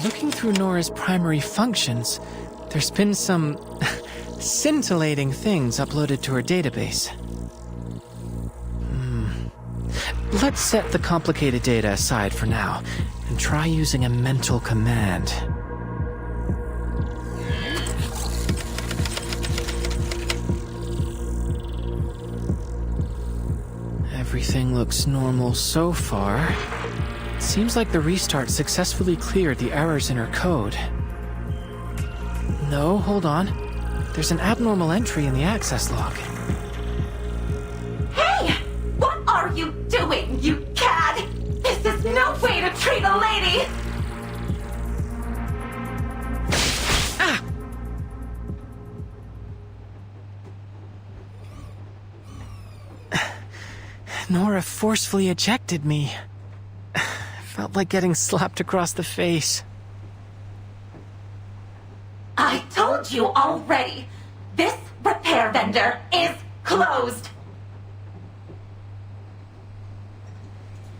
Looking through Nora's primary functions, there's been some scintillating things uploaded to her database. Let's set the complicated data aside for now, and try using a mental command. Everything looks normal so far. Seems like the restart successfully cleared the errors in her code. No, hold on. There's an abnormal entry in the access log. Hey! What are you doing, you cad? This is no way to treat a lady! Ah! Nora forcefully ejected me. Felt like getting slapped across the face. I told you already. This repair vendor is closed.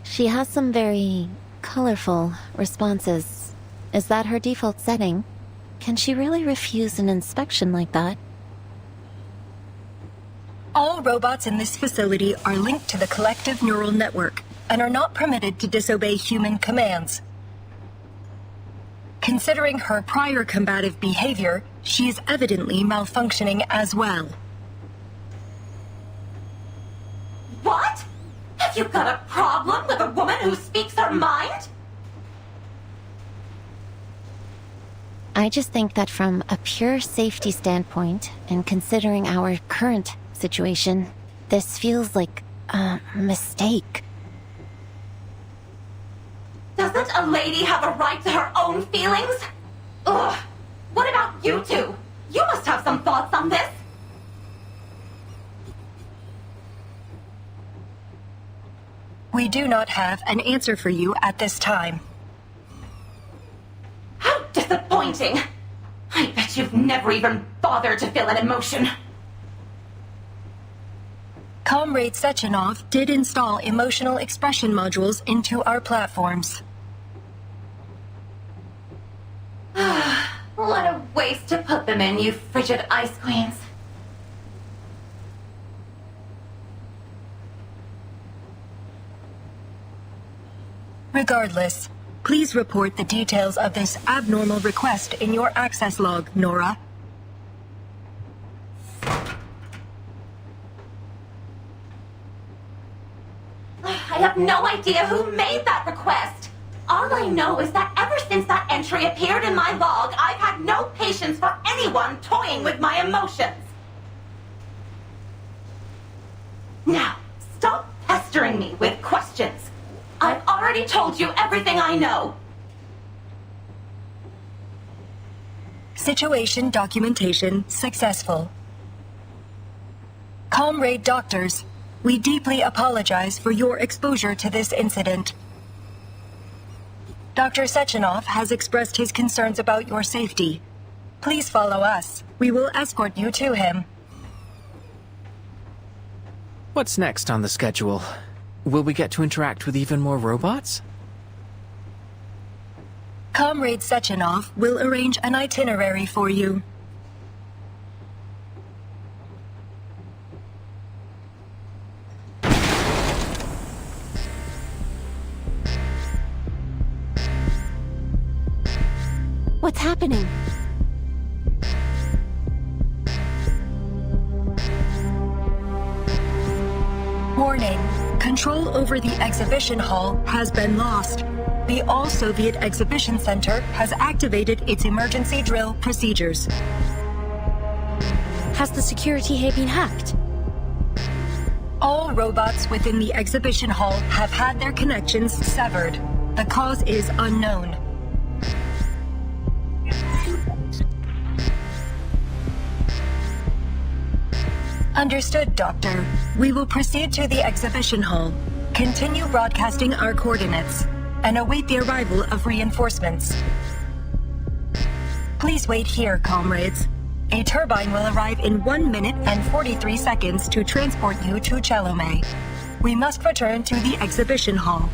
She has some very colorful responses. Is that her default setting? Can she really refuse an inspection like that? All robots in this facility are linked to the collective neural network and are not permitted to disobey human commands. Considering her prior combative behavior, she is evidently malfunctioning as well. What? Have you got a problem with a woman who speaks her mind? I just think that from a pure safety standpoint, and considering our current situation, this feels like a mistake. Doesn't a lady have a right to her own feelings? Ugh. What about you two? You must have some thoughts on this. We do not have an answer for you at this time. How disappointing! I bet you've never even bothered to feel an emotion. Comrade Sechenov did install emotional expression modules into our platforms. What a waste to put them in, you frigid ice queens. Regardless, please report the details of this abnormal request in your access log, Nora. I have no idea who made that request. All I know is that ever since that entry appeared in my log, I've had no patience for anyone toying with my emotions. Now, stop pestering me with questions. I've already told you everything I know. Situation documentation successful. Comrade Doctors, we deeply apologize for your exposure to this incident. Dr. Sechenov has expressed his concerns about your safety. Please follow us. We will escort you to him. What's next on the schedule? Will we get to interact with even more robots? Comrade Sechenov will arrange an itinerary for you. What's happening? Warning. Control over the exhibition hall has been lost. The All-Soviet Exhibition Center has activated its emergency drill procedures. Has the security here been hacked? All robots within the exhibition hall have had their connections severed. The cause is unknown. Understood, Doctor. We will proceed to the exhibition hall, continue broadcasting our coordinates, and await the arrival of reinforcements. Please wait here, comrades. A turbine will arrive in 1 minute and 43 seconds to transport you to Chelome. We must return to the exhibition hall.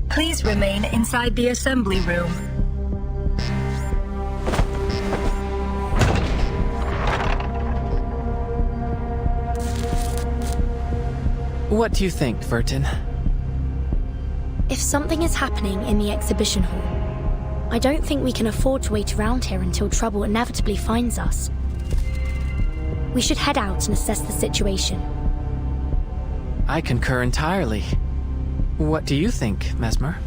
Please remain inside the assembly room. What do you think, Vertin? If something is happening in the exhibition hall, I don't think we can afford to wait around here until trouble inevitably finds us. We should head out and assess the situation. I concur entirely. What do you think, Mesmer?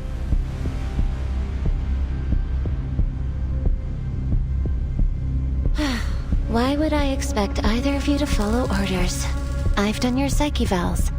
Why would I expect either of you to follow orders? I've done your psyche vals.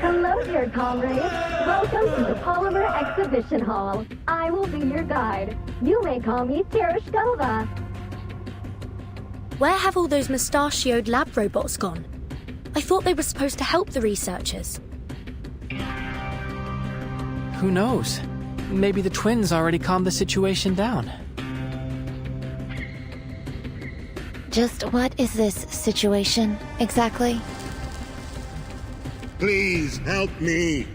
Hello, dear comrades. Welcome to the Polymer Exhibition Hall. I will be your guide. You may call me Tereshkova. Where have all those mustachioed lab robots gone? I thought they were supposed to help the researchers. Who knows? Maybe the twins already calmed the situation down. Just what is this situation, exactly? Please help me.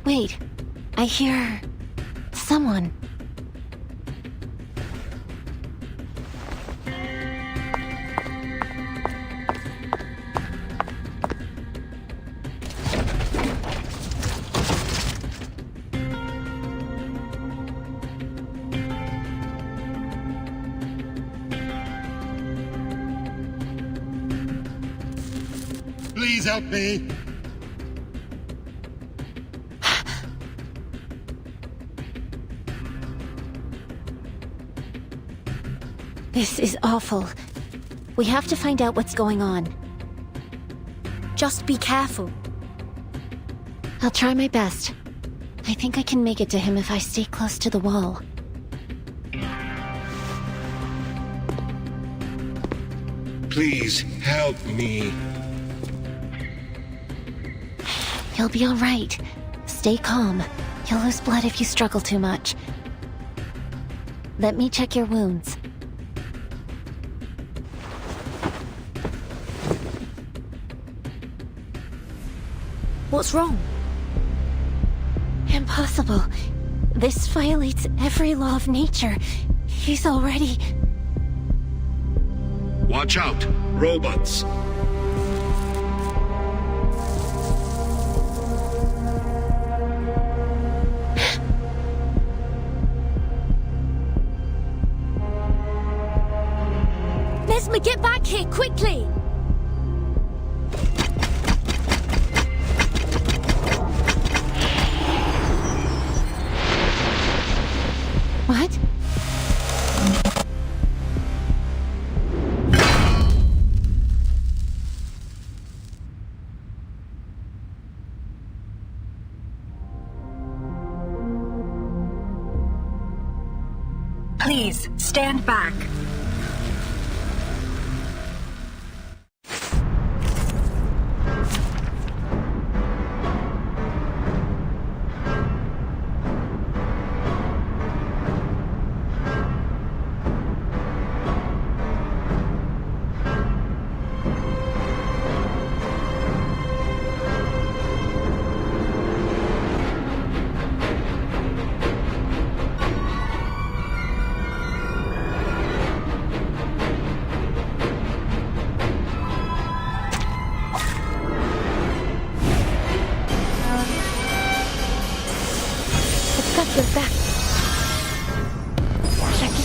Wait, I hear someone. Please help me. This is awful. We have to find out what's going on. Just be careful. I'll try my best. I think I can make it to him if I stay close to the wall. Please help me. You'll be all right. Stay calm. You'll lose blood if you struggle too much. Let me check your wounds. What's wrong? Impossible. This violates every law of nature. He's already... Watch out, robots. Mesmer, get back here, quickly! What? Please, stand back.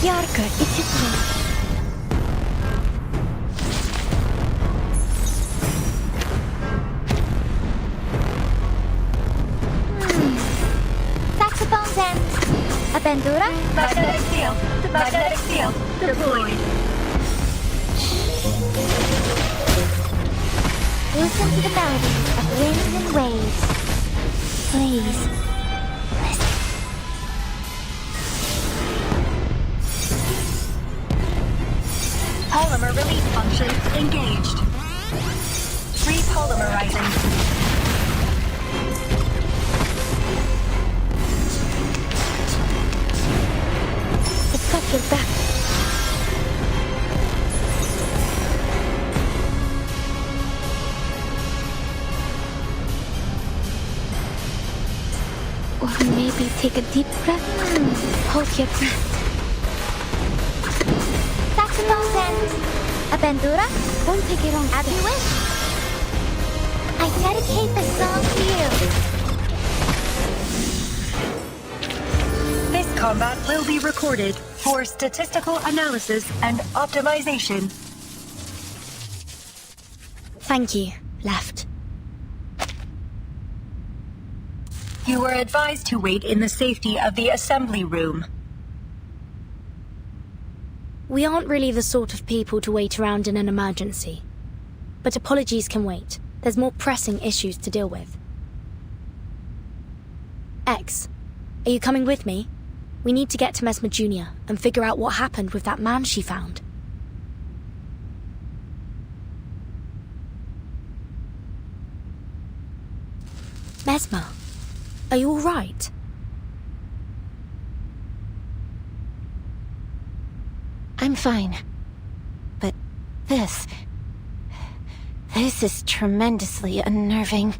Ярко и тепло. Saxophones and... Apertura? Magnetic field. Magnetic field. Deployed. Listen to the melodies of winds and waves. Please. Polymer release function engaged. Repolymerizing. It's got your back. Or maybe take a deep breath. Hold your breath. Saxophones and... Apertura? Don't take it on As you wish. I dedicate this song to you. This combat will be recorded for statistical analysis and optimization. Thank you, Left. You were advised to wait in the safety of the assembly room. We aren't really the sort of people to wait around in an emergency. But apologies can wait. There's more pressing issues to deal with. X, are you coming with me? We need to get to Mesmer Jr. and figure out what happened with that man she found. Mesmer, are you all right? I'm fine. But this is tremendously unnerving.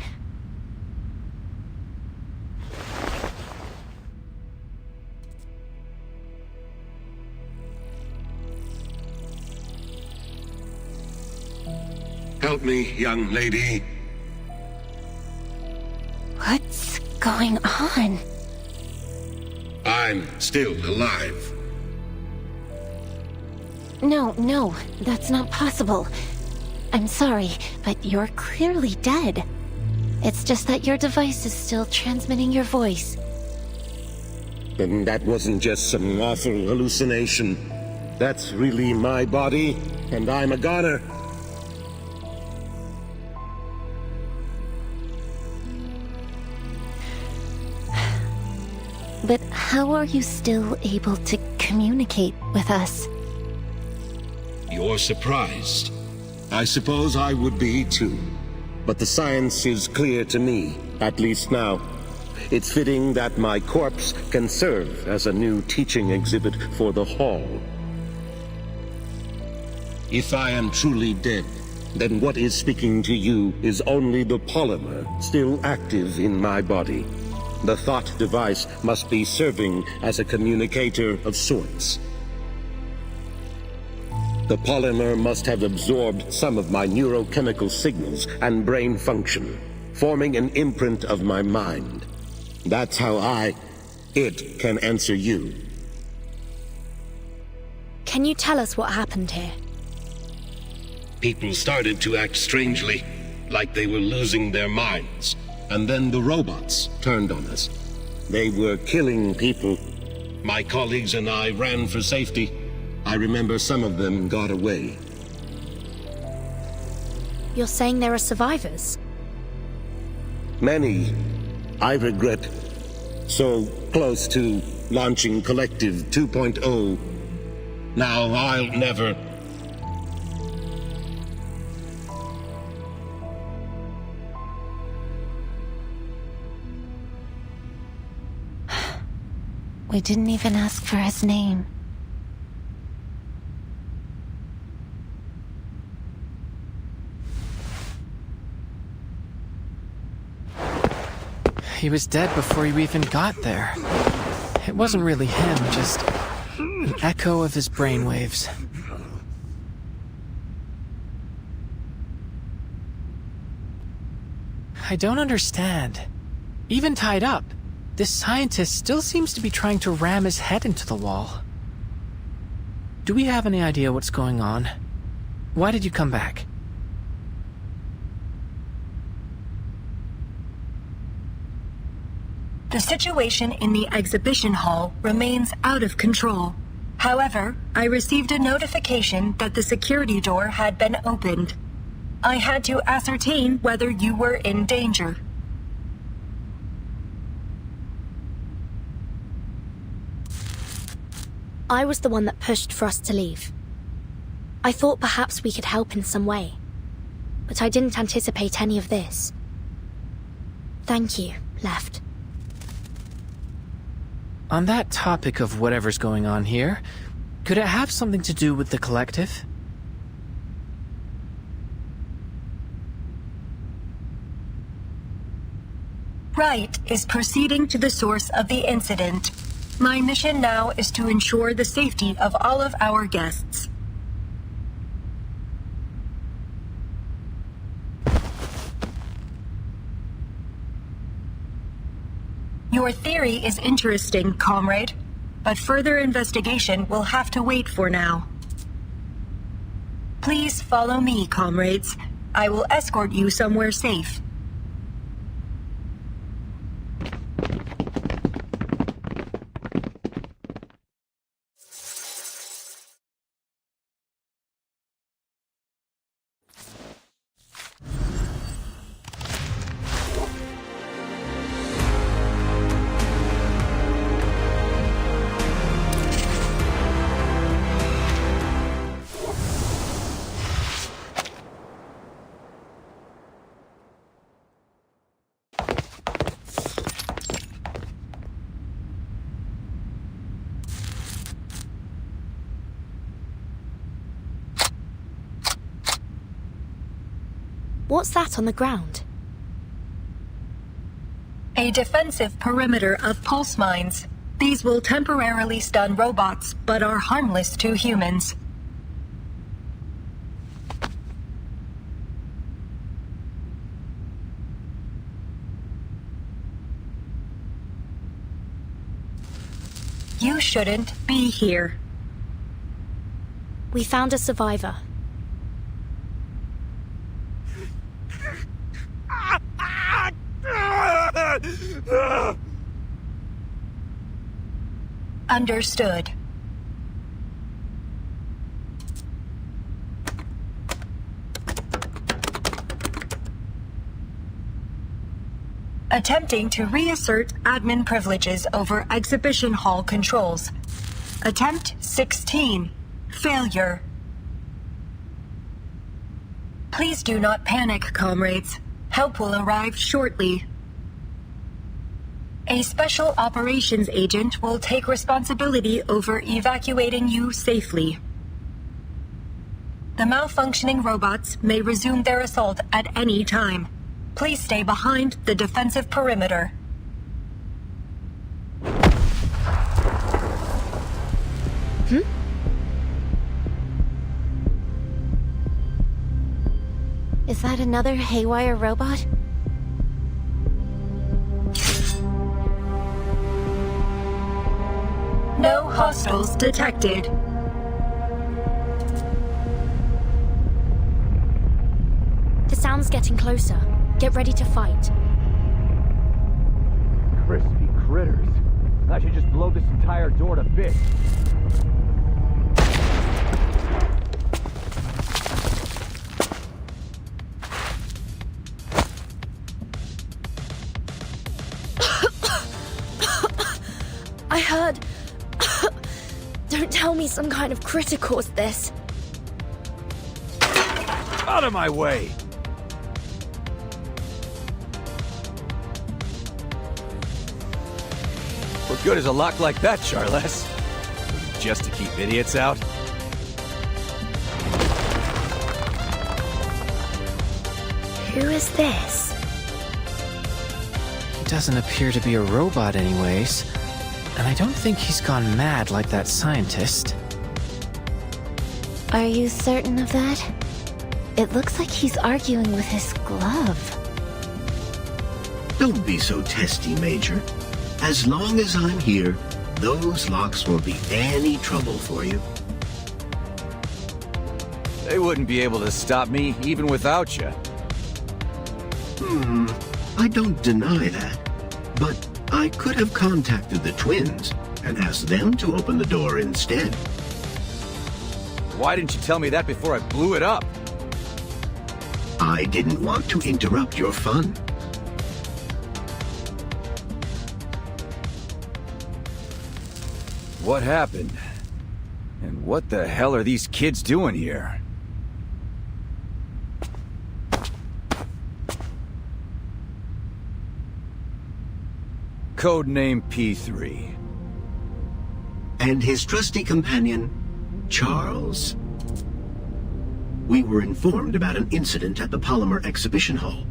Help me, young lady. What's going on? I'm still alive. No, that's not possible. I'm sorry, but you're clearly dead. It's just that your device is still transmitting your voice. Then that wasn't just some awful hallucination. That's really my body, and I'm a goner. But how are you still able to communicate with us? You're surprised. I suppose I would be too. But the science is clear to me, at least now. It's fitting that my corpse can serve as a new teaching exhibit for the Hall. If I am truly dead, then what is speaking to you is only the polymer still active in my body. The thought device must be serving as a communicator of sorts. The polymer must have absorbed some of my neurochemical signals and brain function, forming an imprint of my mind. That's how it can answer you. Can you tell us what happened here? People started to act strangely, like they were losing their minds. And then the robots turned on us. They were killing people. My colleagues and I ran for safety. I remember some of them got away. You're saying there are survivors? Many. I regret. So close to launching Collective 2.0. Now I'll never... We didn't even ask for his name. He was dead before you even got there. It wasn't really him, just an echo of his brainwaves. I don't understand. Even tied up, this scientist still seems to be trying to ram his head into the wall. Do we have any idea what's going on? Why did you come back? The situation in the exhibition hall remains out of control. However, I received a notification that the security door had been opened. I had to ascertain whether you were in danger. I was the one that pushed for us to leave. I thought perhaps we could help in some way, but I didn't anticipate any of this. Thank you, Left. On that topic of whatever's going on here, could it have something to do with the Collective? Wright is proceeding to the source of the incident. My mission now is to ensure the safety of all of our guests. Your theory is interesting, comrade, but further investigation will have to wait for now. Please follow me, comrades. I will escort you somewhere safe. What's that on the ground? A defensive perimeter of pulse mines. These will temporarily stun robots, but are harmless to humans. You shouldn't be here. We found a survivor. Understood. Attempting to reassert admin privileges over exhibition hall controls. Attempt 16. Failure. Please do not panic, comrades. Help will arrive shortly. A special operations agent will take responsibility over evacuating you safely. The malfunctioning robots may resume their assault at any time. Please stay behind the defensive perimeter. Is that another haywire robot? No hostiles detected. sound's getting closer. Get ready to fight. Crispy critters. I should just blow this entire door to bits. I heard... Don't tell me some kind of critter caused this. Out of my way! What good is a lock like that, Charles? Just to keep idiots out? Who is this? He doesn't appear to be a robot anyways. And I don't think he's gone mad like that scientist. Are you certain of that? It looks like he's arguing with his glove. Don't be so testy, Major. As long as I'm here, those locks won't be any trouble for you. They wouldn't be able to stop me, even without you. I don't deny that. But I could have contacted the twins and asked them to open the door instead. Why didn't you tell me that before I blew it up? I didn't want to interrupt your fun. What happened? And what the hell are these kids doing here? Codename P3. And his trusty companion, Charles. We were informed about an incident at the Polymer Exhibition Hall.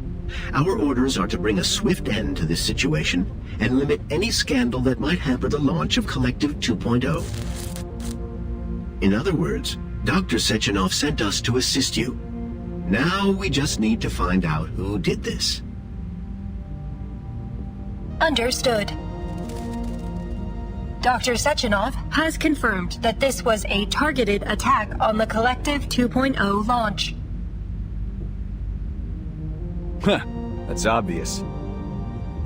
Our orders are to bring a swift end to this situation and limit any scandal that might hamper the launch of Collective 2.0. In other words, Dr. Sechenov sent us to assist you. Now we just need to find out who did this. Understood. Dr. Sechenov has confirmed that this was a targeted attack on the Collective 2.0 launch. Huh, that's obvious.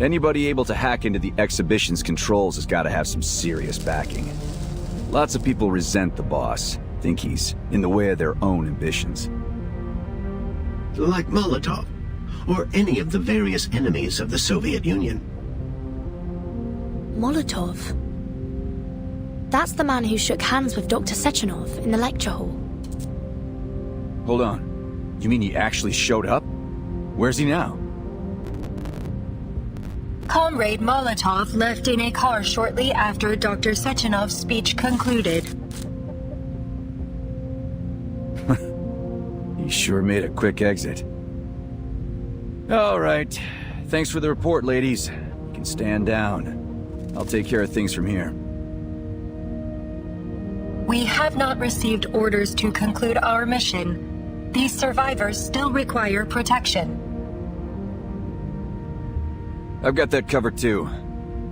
Anybody able to hack into the exhibition's controls has got to have some serious backing. Lots of people resent the boss, think he's in the way of their own ambitions. Like Molotov, or any of the various enemies of the Soviet Union. Molotov? That's the man who shook hands with Dr. Sechenov in the lecture hall. Hold on. You mean he actually showed up? Where's he now? Comrade Molotov left in a car shortly after Dr. Sechenov's speech concluded. He sure made a quick exit. All right. Thanks for the report, ladies. You can stand down. I'll take care of things from here. We have not received orders to conclude our mission. These survivors still require protection. I've got that covered too.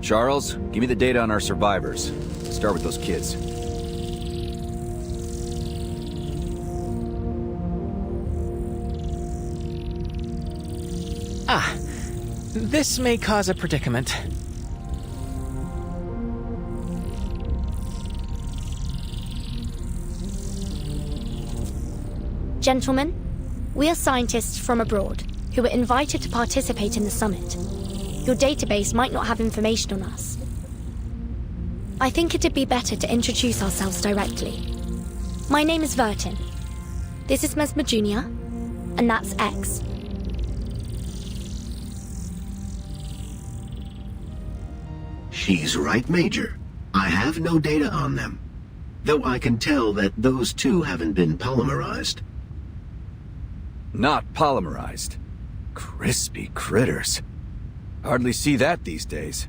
Charles, give me the data on our survivors. Start with those kids. Ah, this may cause a predicament. Gentlemen, we are scientists from abroad who were invited to participate in the summit. Your database might not have information on us. I think it'd be better to introduce ourselves directly. My name is Vertin. This is Mesmer Jr., and that's X. She's right, Major. I have no data on them. Though I can tell that those two haven't been polymerized. Not polymerized. Crispy critters. Hardly see that these days.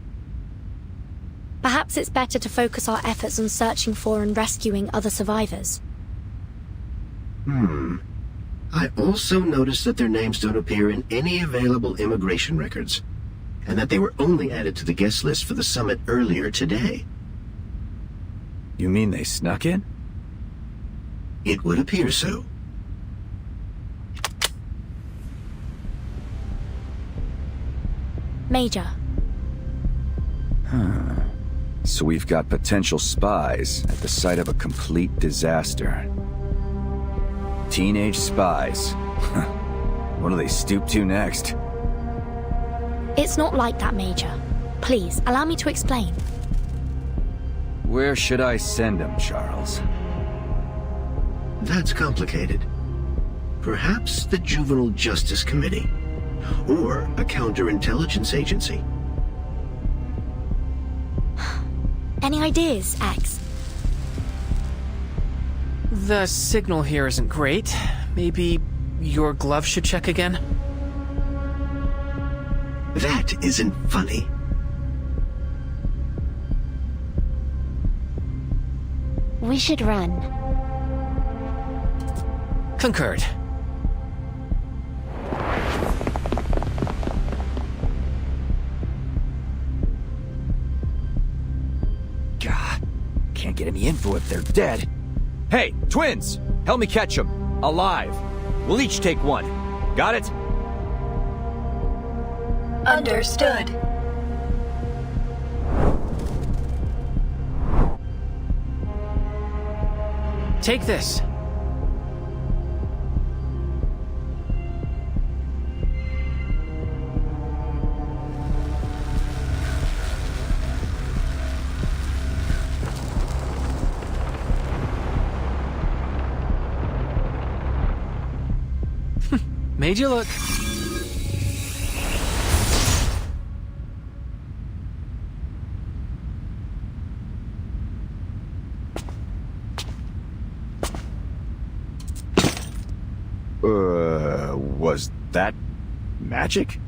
Perhaps it's better to focus our efforts on searching for and rescuing other survivors. I also noticed that their names don't appear in any available immigration records, and that they were only added to the guest list for the summit earlier today. You mean they snuck in? It would appear so. Major. So we've got potential spies at the site of a complete disaster. Teenage spies. What do they stoop to next? It's not like that, Major. Please, allow me to explain. Where should I send them, Charles? That's complicated. Perhaps the Juvenile Justice Committee, or a counterintelligence agency. Any ideas, X? The signal here isn't great. Maybe your glove should check again? That isn't funny. We should run. Concurred. God, can't get any info if they're dead. Hey, twins! Help me catch them. Alive. We'll each take one. Got it? Understood. Take this. Made you look. Was that magic?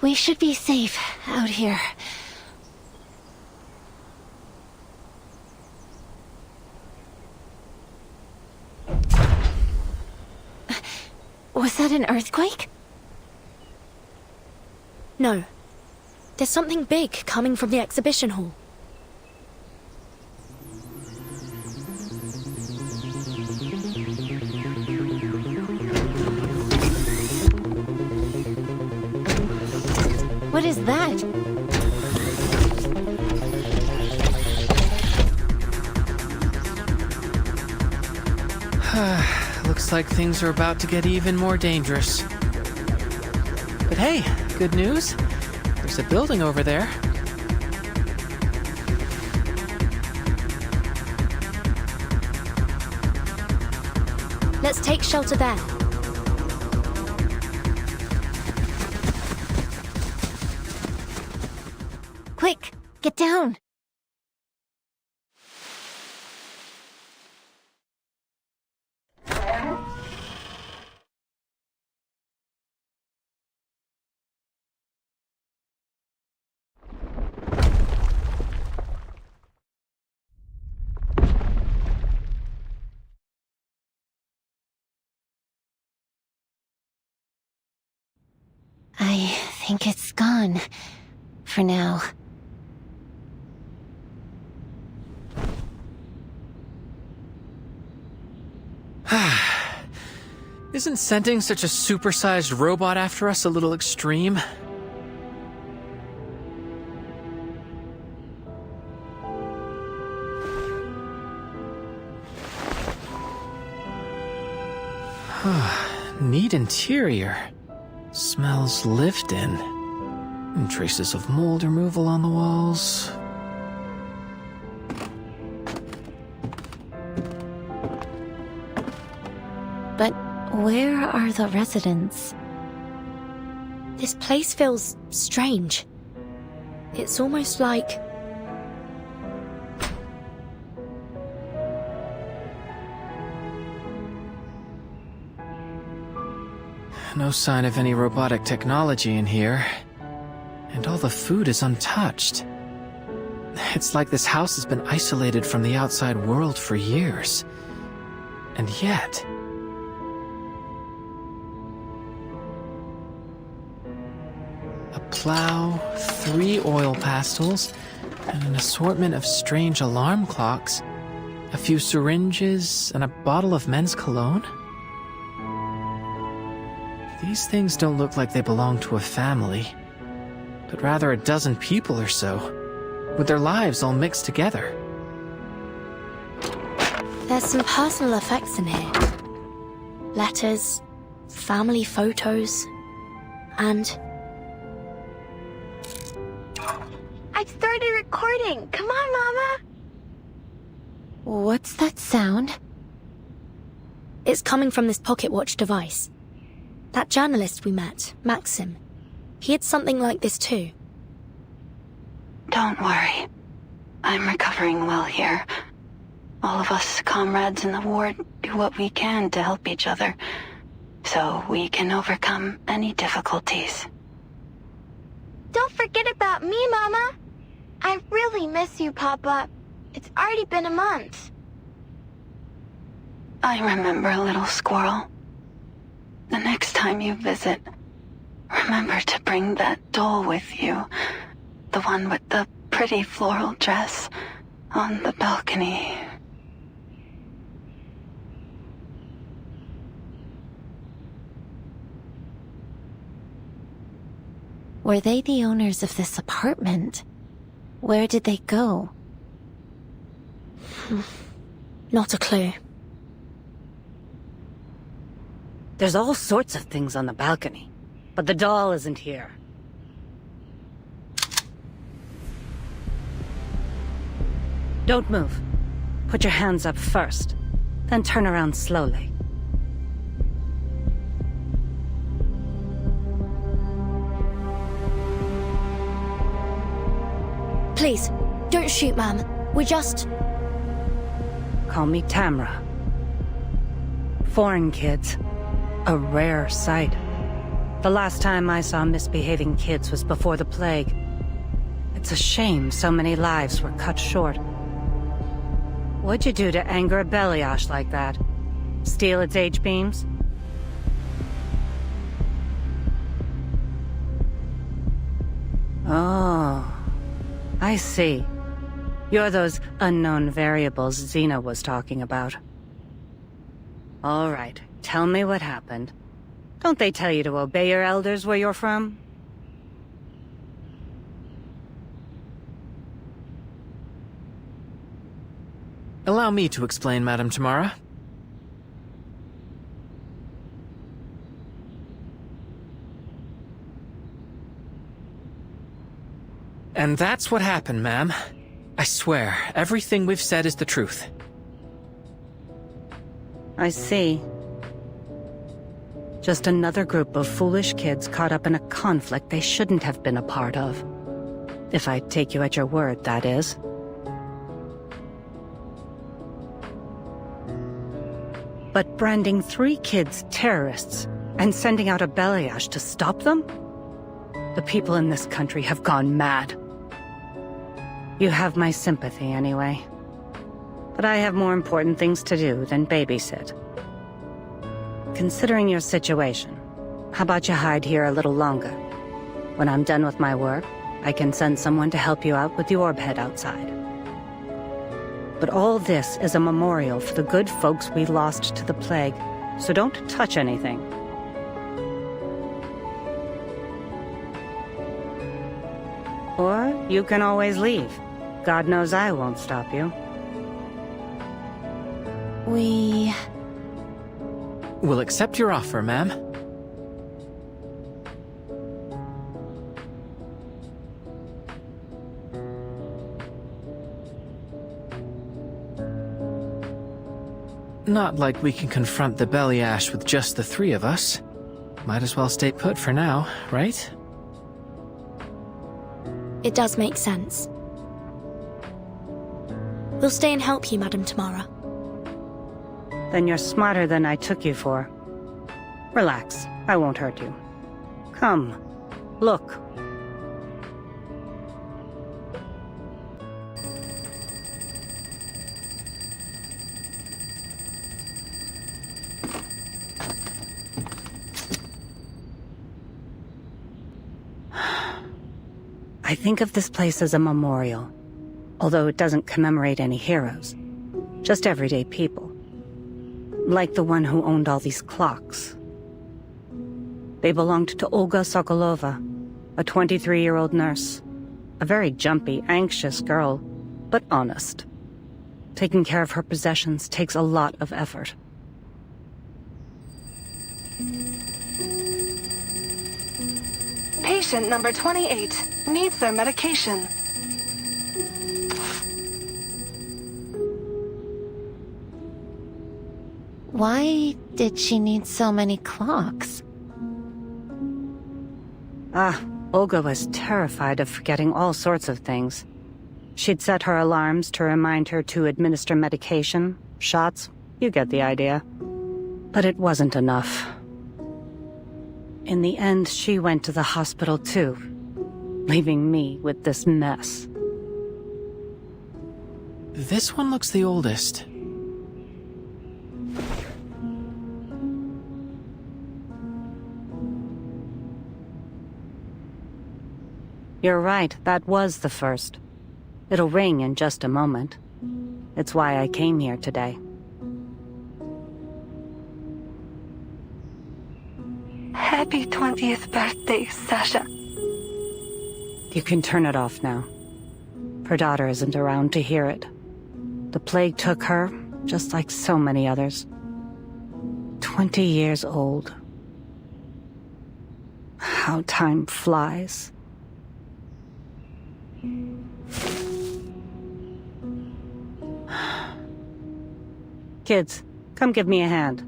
We should be safe out here. Was that an earthquake? No. There's something big coming from the exhibition hall. What is that? Looks like things are about to get even more dangerous. But hey, good news. There's a building over there. Let's take shelter there. Quick, get down. I think it's gone. For now. Isn't sending such a supersized robot after us a little extreme? Neat interior. Smells lived in. And traces of mold removal on the walls. But where are the residents? This place feels strange. It's almost like... No sign of any robotic technology in here. And all the food is untouched. It's like this house has been isolated from the outside world for years. And yet... a plow, 3 oil pastels, and an assortment of strange alarm clocks. A few syringes, and a bottle of men's cologne? These things don't look like they belong to a family, but rather a dozen people or so, with their lives all mixed together. There's some personal effects in here. Letters, family photos, and... I've started recording. Come on, Mama. What's that sound? It's coming from this pocket watch device. That journalist we met, Maxim, he had something like this too. Don't worry. I'm recovering well here. All of us comrades in the ward do what we can to help each other, so we can overcome any difficulties. Don't forget about me, Mama. I really miss you, Papa. It's already been a month. I remember, little squirrel. The next time you visit, remember to bring that doll with you. The one with the pretty floral dress on the balcony. Were they the owners of this apartment? Where did they go? Not a clue. There's all sorts of things on the balcony, but the doll isn't here. Don't move. Put your hands up first, then turn around slowly. Please, don't shoot, ma'am. We just... Call me Tamra. Foreign kids. A rare sight. The last time I saw misbehaving kids was before the plague. It's a shame so many lives were cut short. What'd you do to anger a Beliash like that? Steal its H-beams? Oh, I see. You're those unknown variables Xena was talking about. All right, tell me what happened. Don't they tell you to obey your elders where you're from? Allow me to explain, Madame Tamara. And that's what happened, ma'am. I swear, everything we've said is the truth. I see. Just another group of foolish kids caught up in a conflict they shouldn't have been a part of. If I take you at your word, that is. But branding 3 kids terrorists and sending out a Beliash to stop them? The people in this country have gone mad. You have my sympathy anyway. But I have more important things to do than babysit. Considering your situation, how about you hide here a little longer? When I'm done with my work, I can send someone to help you out with the orb head outside. But all this is a memorial for the good folks we lost to the plague, so don't touch anything. Or you can always leave. God knows I won't stop you. We'll accept your offer, ma'am. Not like we can confront the Beliash with just the 3 of us. Might as well stay put for now, right? It does make sense. We'll stay and help you, Madame Tamara. Then you're smarter than I took you for. Relax, I won't hurt you. Come, look. I think of this place as a memorial, although it doesn't commemorate any heroes, just everyday people. Like the one who owned all these clocks. They belonged to Olga Sokolova, a 23-year-old nurse. A very jumpy, anxious girl, but honest. Taking care of her possessions takes a lot of effort. Patient number 28 needs their medication. Why did she need so many clocks? Olga was terrified of forgetting all sorts of things. She'd set her alarms to remind her to administer medication, shots, you get the idea. But it wasn't enough. In the end, she went to the hospital too, leaving me with this mess. This one looks the oldest. You're right, that was the first. It'll ring in just a moment. It's why I came here today. Happy 20th birthday, Sasha. You can turn it off now. Her daughter isn't around to hear it. The plague took her, just like so many others. 20 years old. How time flies. Kids, come give me a hand.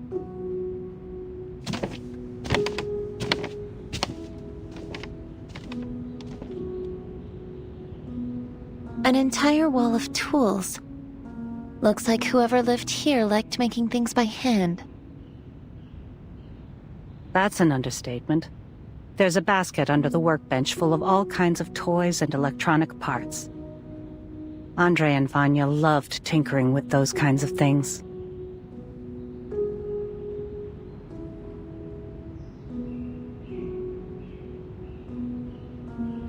An entire wall of tools. Looks like whoever lived here liked making things by hand. That's an understatement. There's a basket under the workbench full of all kinds of toys and electronic parts. Andre and Vanya loved tinkering with those kinds of things.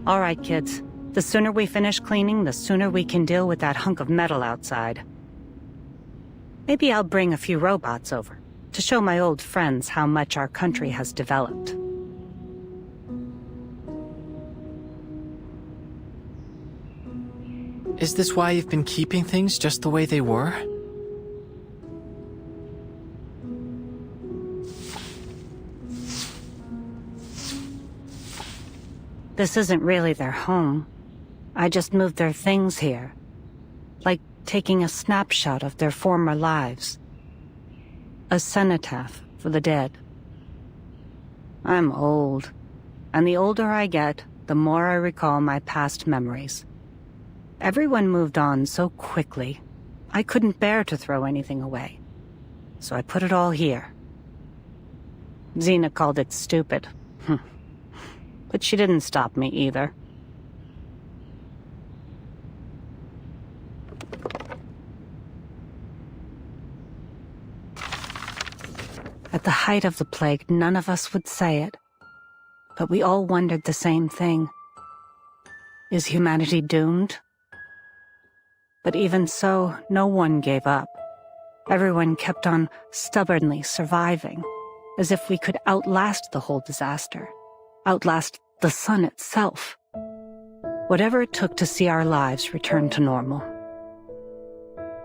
All right, kids. The sooner we finish cleaning, the sooner we can deal with that hunk of metal outside. Maybe I'll bring a few robots over to show my old friends how much our country has developed. Is this why you've been keeping things just the way they were? This isn't really their home. I just moved their things here. Like taking a snapshot of their former lives. A cenotaph for the dead. I'm old, and the older I get, the more I recall my past memories. Everyone moved on so quickly, I couldn't bear to throw anything away. So I put it all here. Xena called it stupid. But she didn't stop me either. At the height of the plague, none of us would say it. But we all wondered the same thing. Is humanity doomed? But even so, no one gave up. Everyone kept on stubbornly surviving, as if we could outlast the whole disaster. Outlast the sun itself. Whatever it took to see our lives return to normal.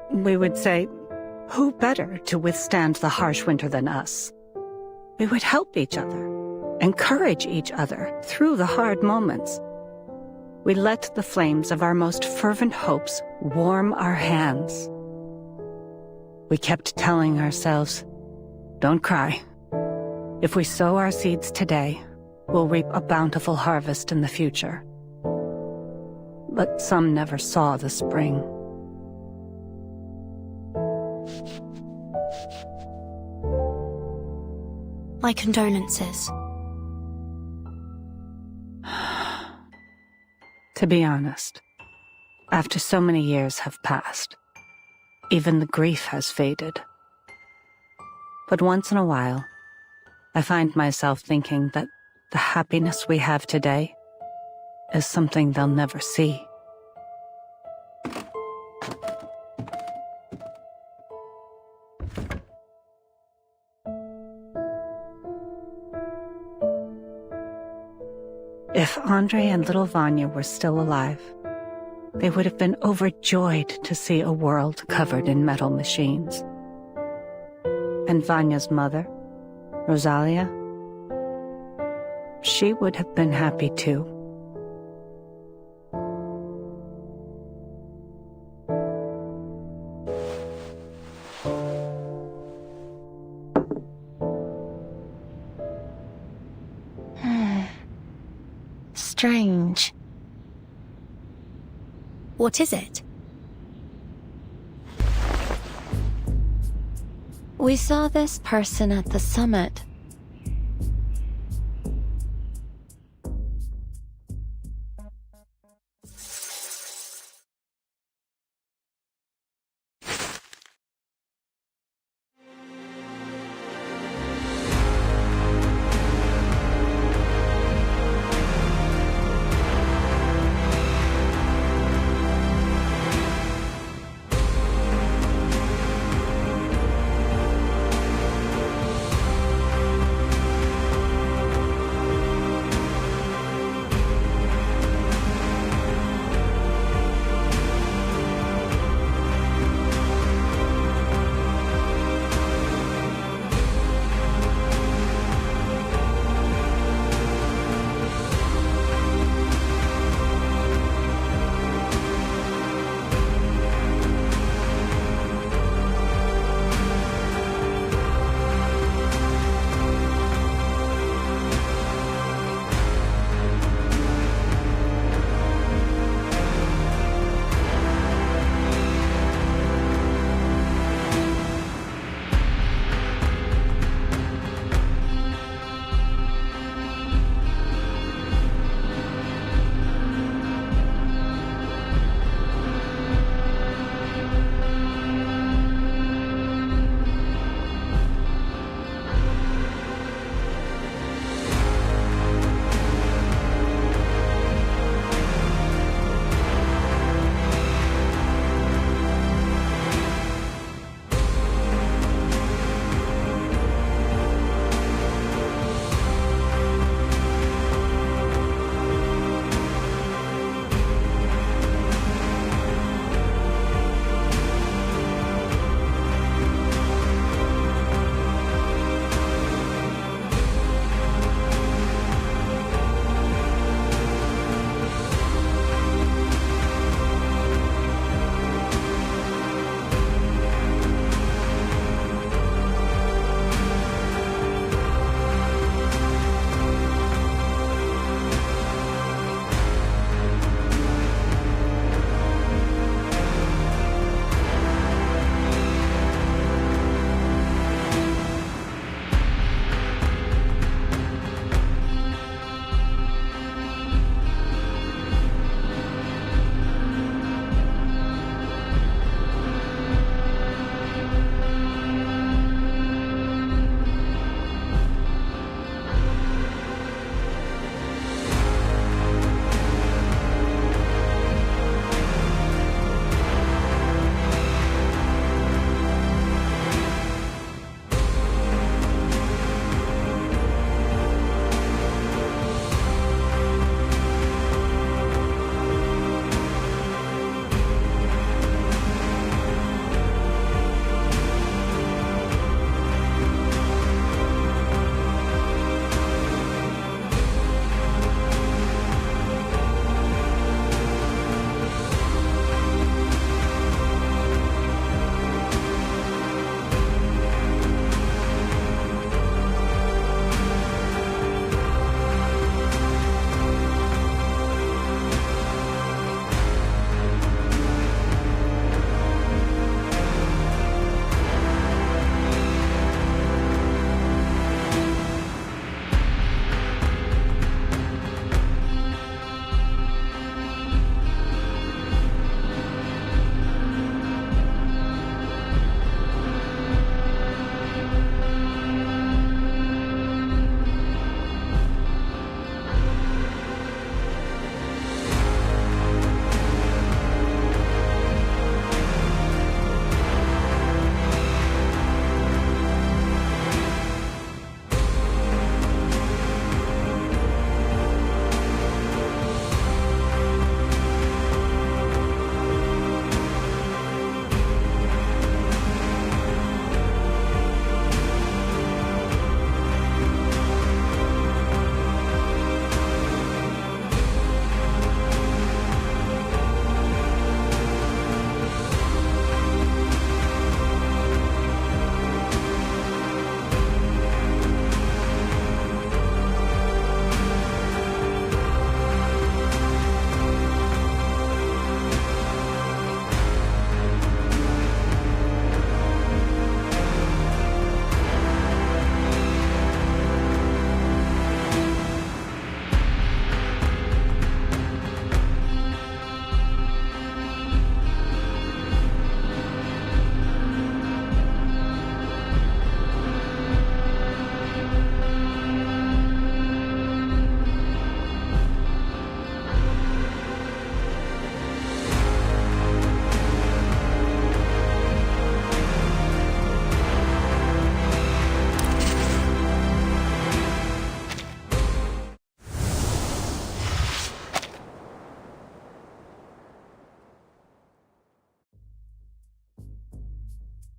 We would say, who better to withstand the harsh winter than us? We would help each other, encourage each other through the hard moments. We let the flames of our most fervent hopes warm our hands. We kept telling ourselves, don't cry. If we sow our seeds today, we'll reap a bountiful harvest in the future. But some never saw the spring. My condolences. To be honest, after so many years have passed, even the grief has faded. But once in a while, I find myself thinking that the happiness we have today is something they'll never see. If Andre and little Vanya were still alive, they would have been overjoyed to see a world covered in metal machines. And Vanya's mother, Rosalia, she would have been happy too. Strange. What is it? We saw this person at the summit.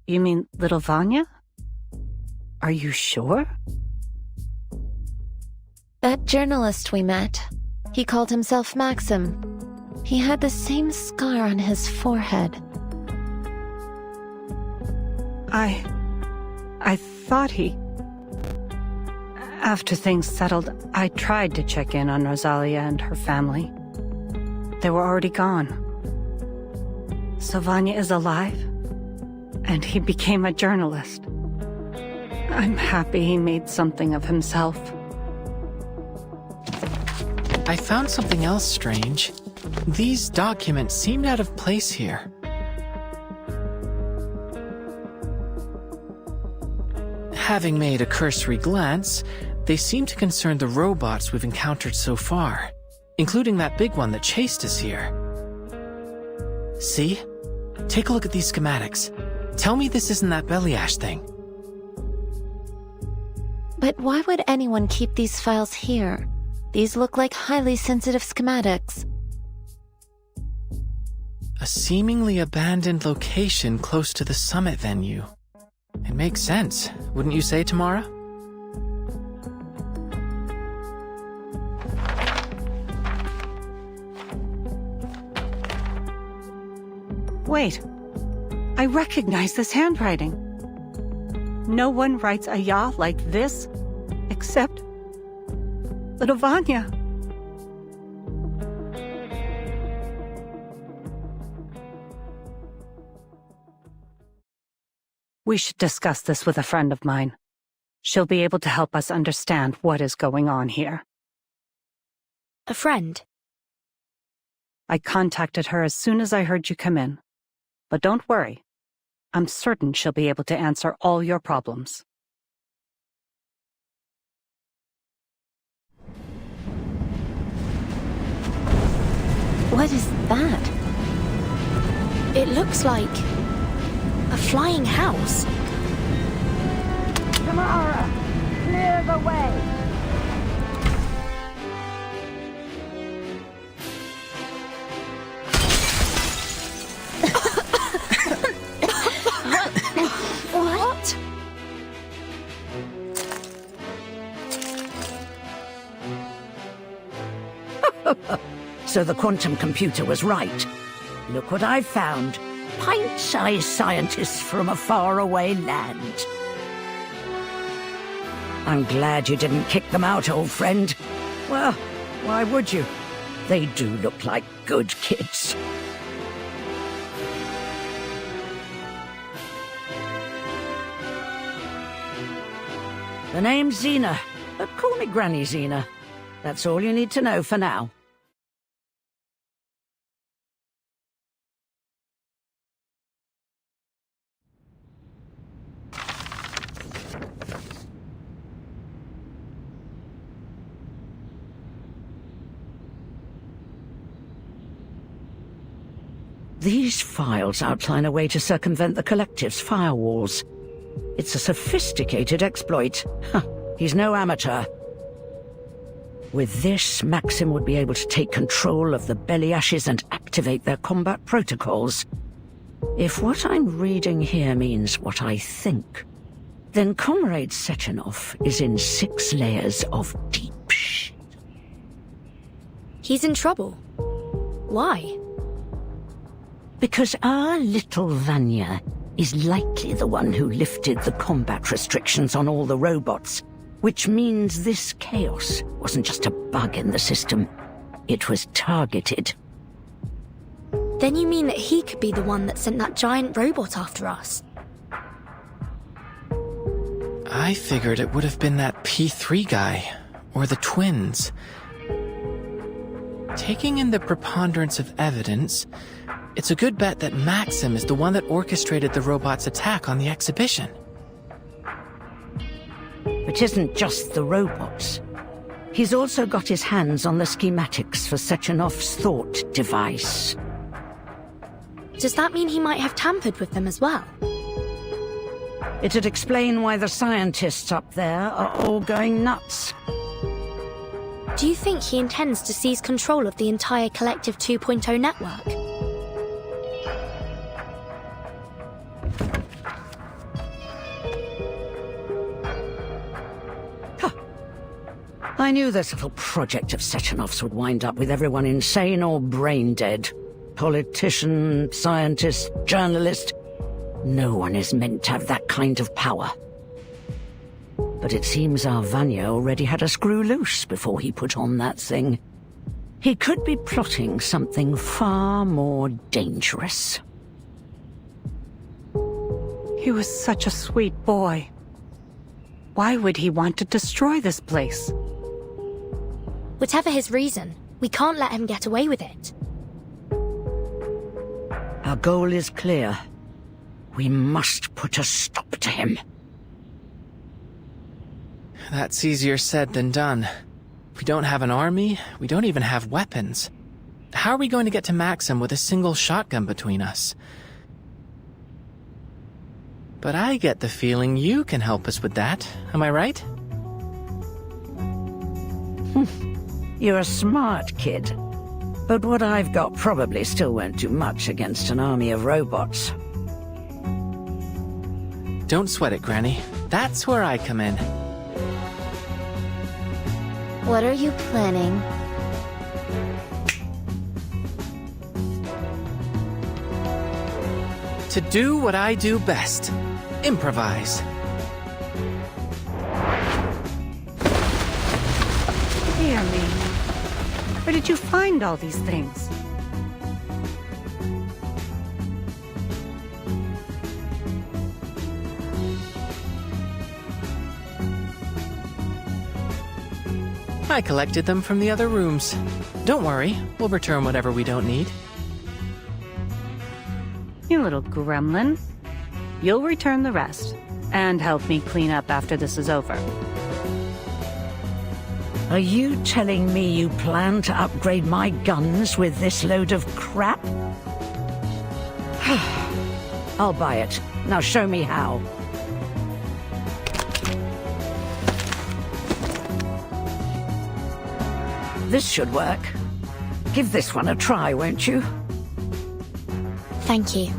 You mean little Vanya? Are you sure? That journalist we met, he called himself Maxim. He had the same scar on his forehead. I thought he... After things settled, I tried to check in on Rosalia and her family. They were already gone. So Vanya is alive, and he became a journalist. I'm happy he made something of himself. I found something else strange. These documents seemed out of place here. Having made a cursory glance, they seem to concern the robots we've encountered so far, including that big one that chased us here. See? Take a look at these schematics. Tell me this isn't that Beliash thing. But why would anyone keep these files here? These look like highly sensitive schematics. A seemingly abandoned location close to the summit venue. It makes sense, wouldn't you say, Tamara? Wait. I recognize this handwriting. No one writes a ya like this, except little Vanya. We should discuss this with a friend of mine. She'll be able to help us understand what is going on here. A friend? I contacted her as soon as I heard you come in. But don't worry. I'm certain she'll be able to answer all your problems. What is that? It looks like a flying house. Tamara, clear the way. What? So the quantum computer was right. Look what I've found. Pint-sized scientists from a faraway land. I'm glad you didn't kick them out, old friend. Well, why would you? They do look like good kids. The name's Xena, but call me Granny Xena. That's all you need to know for now. These files outline a way to circumvent the Collective's firewalls. It's a sophisticated exploit. He's no amateur. With this, Maxim would be able to take control of the Beliashes and activate their combat protocols. If what I'm reading here means what I think, then Comrade Sechenov is in 6 layers of deep shit. He's in trouble. Why? Because our little Vanya is likely the one who lifted the combat restrictions on all the robots, which means this chaos wasn't just a bug in the system. It was targeted. Then you mean that he could be the one that sent that giant robot after us? I figured it would have been that P3 guy, or the twins. Taking in the preponderance of evidence, it's a good bet that Maxim is the one that orchestrated the robot's attack on the exhibition. It isn't just the robots. He's also got his hands on the schematics for Sechenov's thought device. Does that mean he might have tampered with them as well? It'd explain why the scientists up there are all going nuts. Do you think he intends to seize control of the entire Collective 2.0 network? I knew this little project of Sechenov's would wind up with everyone insane or brain dead. Politician, scientist, journalist. No one is meant to have that kind of power. But it seems our Vanya already had a screw loose before he put on that thing. He could be plotting something far more dangerous. He was such a sweet boy. Why would he want to destroy this place? Whatever his reason, we can't let him get away with it. Our goal is clear. We must put a stop to him. That's easier said than done. We don't have an army, we don't even have weapons. How are we going to get to Maxim with a single shotgun between us? But I get the feeling you can help us with that, am I right? You're a smart kid. But what I've got probably still won't do much against an army of robots. Don't sweat it, Granny. That's where I come in. What are you planning? To do what I do best. Improvise. Dear me. Where did you find all these things? I collected them from the other rooms. Don't worry, we'll return whatever we don't need. You little gremlin. You'll return the rest, and help me clean up after this is over. Are you telling me you plan to upgrade my guns with this load of crap? I'll buy it. Now show me how. This should work. Give this one a try, won't you? Thank you.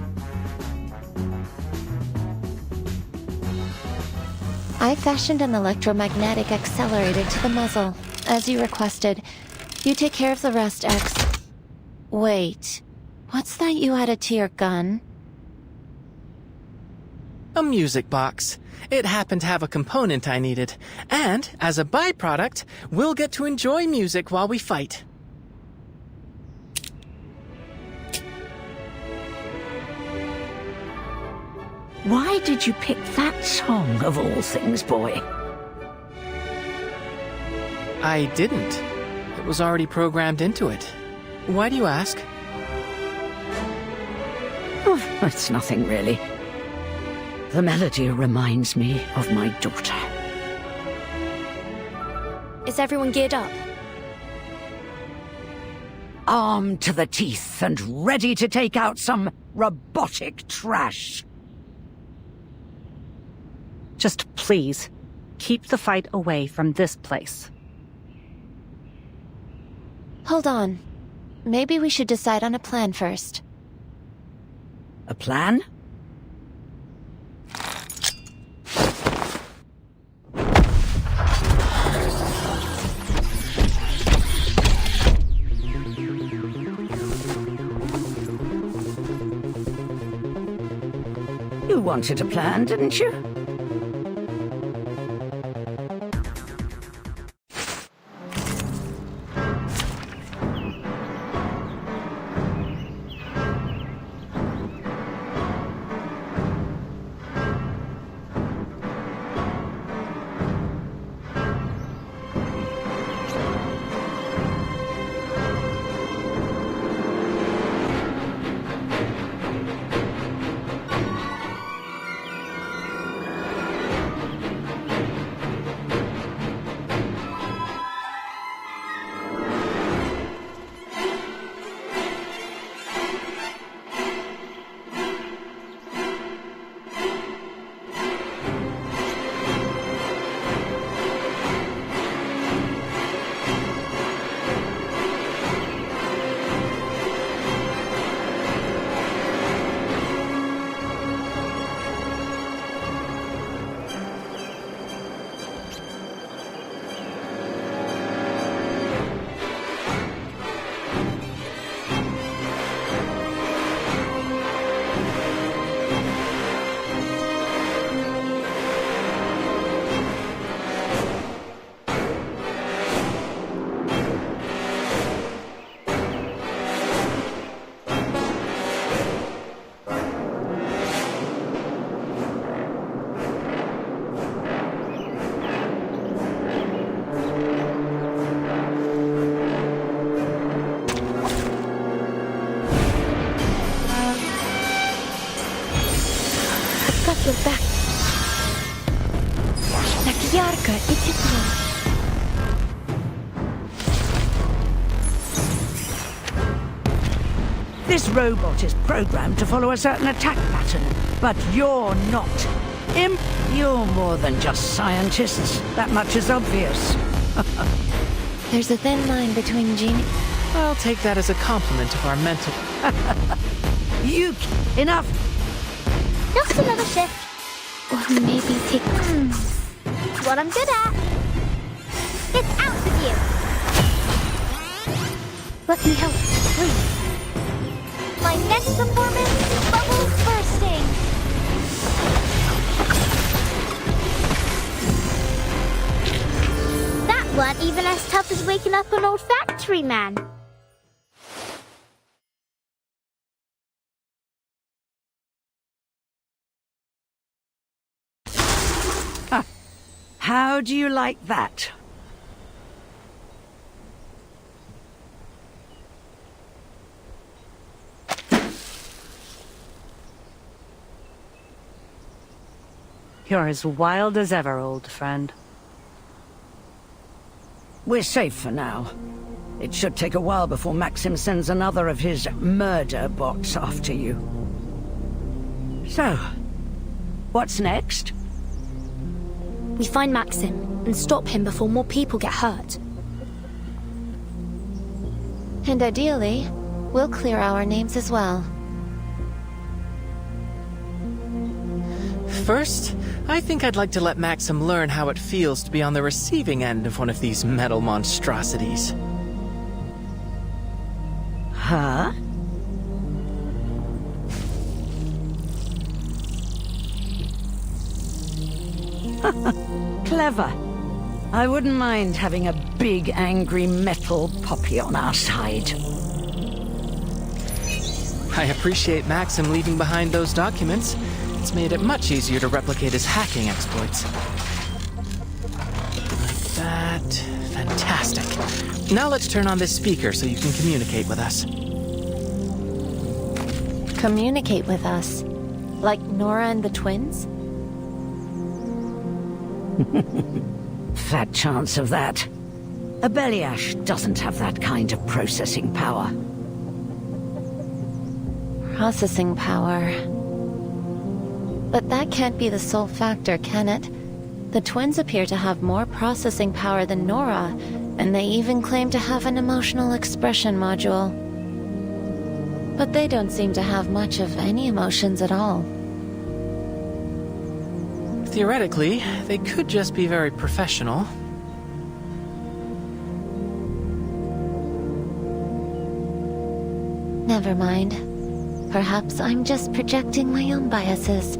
I fashioned an electromagnetic accelerator to the muzzle, as you requested. You take care of the rest, X. Wait, what's that you added to your gun? A music box. It happened to have a component I needed. And, as a byproduct, we'll get to enjoy music while we fight. Why did you pick that song, of all things, boy? I didn't. It was already programmed into it. Why do you ask? Oh, it's nothing, really. The melody reminds me of my daughter. Is everyone geared up? Armed to the teeth and ready to take out some robotic trash. Just please, keep the fight away from this place. Hold on. Maybe we should decide on a plan first. A plan? You wanted a plan, didn't you? This robot is programmed to follow a certain attack pattern, but you're not. You're more than just scientists. That much is obvious. There's a thin line between genius... I'll take that as a compliment of our mental... Enough! Just another shift. Or maybe take... It's what I'm good at. It's out with you. Let me help, please. My next performance, bubbles bursting. That weren't even as tough as waking up an old factory man. How do you like that? You're as wild as ever, old friend. We're safe for now. It should take a while before Maxim sends another of his murder bots after you. So, what's next? We find Maxim and stop him before more people get hurt. And ideally, we'll clear our names as well. First, I think I'd like to let Maxim learn how it feels to be on the receiving end of one of these metal monstrosities. Huh? Clever. I wouldn't mind having a big, angry metal poppy on our side. I appreciate Maxim leaving behind those documents. It's made it much easier to replicate his hacking exploits. Like that. Fantastic. Now let's turn on this speaker so you can communicate with us. Communicate with us? Like Nora and the twins? Fat chance of that. A Beliash doesn't have that kind of processing power. Processing power. But that can't be the sole factor, can it? The twins appear to have more processing power than Nora, and they even claim to have an emotional expression module. But they don't seem to have much of any emotions at all. Theoretically, they could just be very professional. Never mind. Perhaps I'm just projecting my own biases.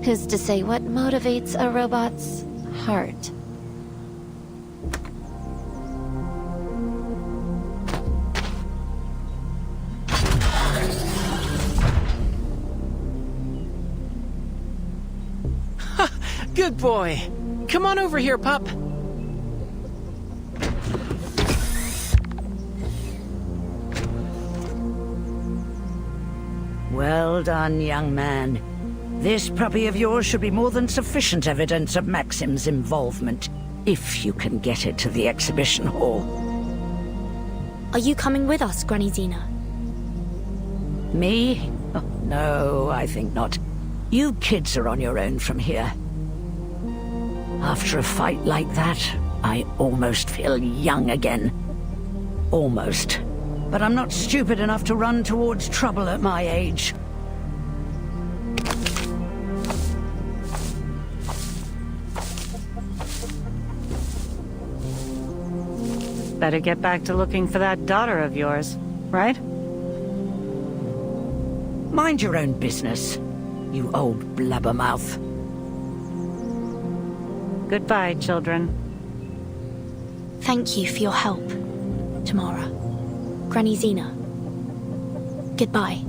Who's to say what motivates a robot's heart? Good boy. Come on over here, pup. Well done, young man. This puppy of yours should be more than sufficient evidence of Maxim's involvement, if you can get it to the exhibition hall. Are you coming with us, Granny Xena? Me? Oh, no, I think not. You kids are on your own from here. After a fight like that, I almost feel young again. Almost. But I'm not stupid enough to run towards trouble at my age. Better get back to looking for that daughter of yours, right? Mind your own business, you old blabbermouth. Goodbye, children. Thank you for your help, Tamara. Granny Xena. Goodbye.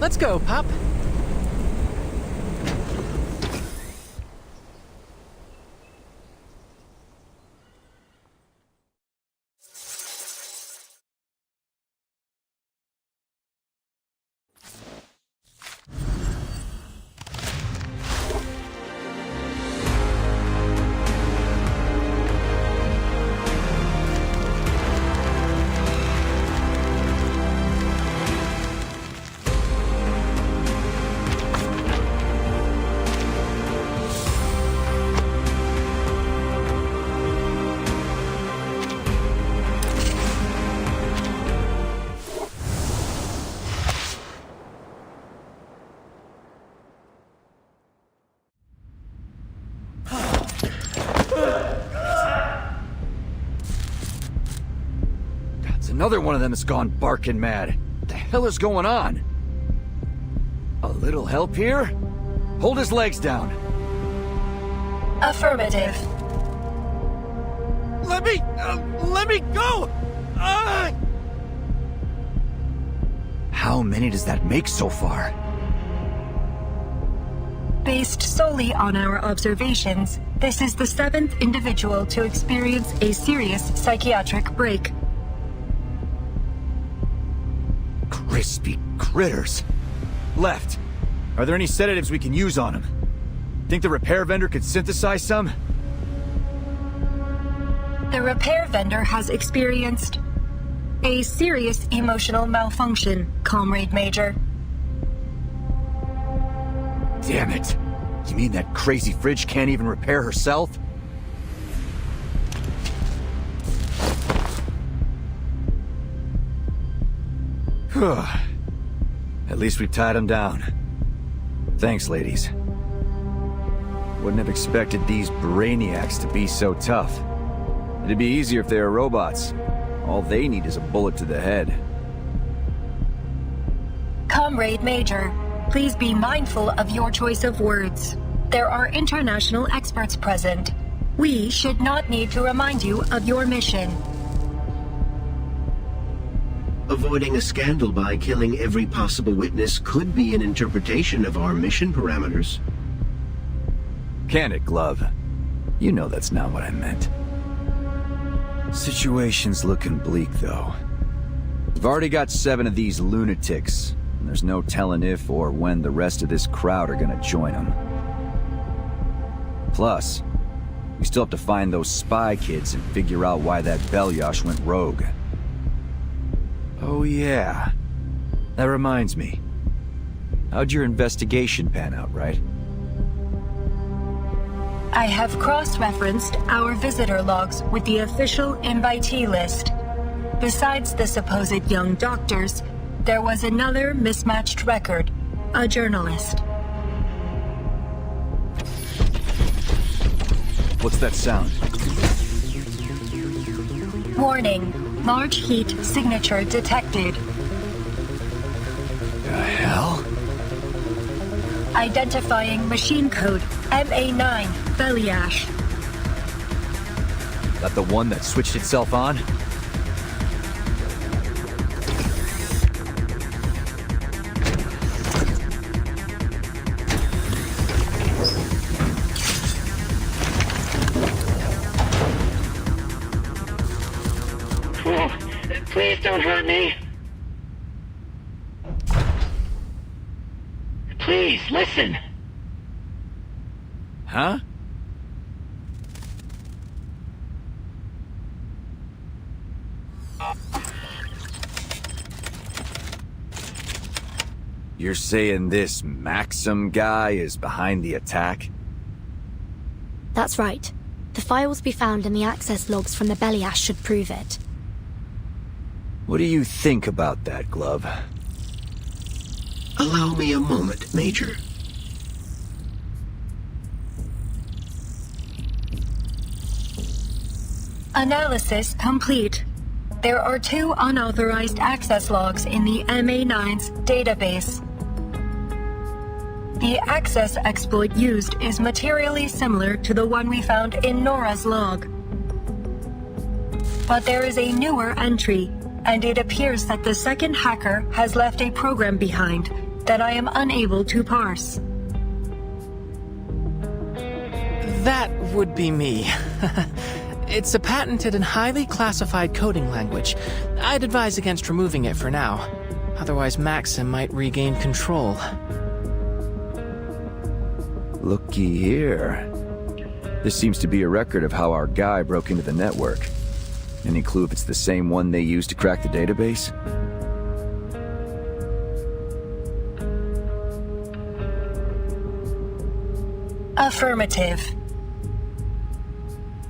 Let's go, pup. It's another one of them that's gone barking mad. What the hell is going on? A little help here? Hold his legs down. Affirmative. Let me go! How many does that make so far? Based solely on our observations, this is the 7th individual to experience a serious psychiatric break. Crispy critters. Left. Are there any sedatives we can use on him? Think the repair vendor could synthesize some? The repair vendor has experienced a serious emotional malfunction, Comrade Major. Damn it. You mean that crazy fridge can't even repair herself? At least we tied him down. Thanks, ladies. Wouldn't have expected these brainiacs to be so tough. It'd be easier if they were robots. All they need is a bullet to the head. Comrade Major, please be mindful of your choice of words. There are international experts present. We should not need to remind you of your mission. Avoiding a scandal by killing every possible witness could be an interpretation of our mission parameters. Can it, Glove? You know that's not what I meant. Situation's looking bleak, though. We've already got 7 of these lunatics, and there's no telling if or when the rest of this crowd are gonna join them. Plus, we still have to find those spy kids and figure out why that Belyash went rogue. Oh yeah. That reminds me. How'd your investigation pan out, right? I have cross-referenced our visitor logs with the official invitee list. Besides the supposed young doctors, there was another mismatched record, a journalist. What's that sound? Warning, large heat signature detected. The hell? Identifying machine code MA9 Belyash. That the one that switched itself on? Please don't hurt me. Please, listen. Huh? You're saying this Maxim guy is behind the attack? That's right. The files we found in the access logs from the Belyash should prove it. What do you think about that, Glove? Allow me a moment, Major. Analysis complete. There are 2 unauthorized access logs in the MA9's database. The access exploit used is materially similar to the one we found in Nora's log. But there is a newer entry, and it appears that the second hacker has left a program behind that I am unable to parse. That would be me. It's a patented and highly classified coding language. I'd advise against removing it for now. Otherwise, Maxim might regain control. Looky here. This seems to be a record of how our guy broke into the network. Any clue if it's the same one they used to crack the database? Affirmative.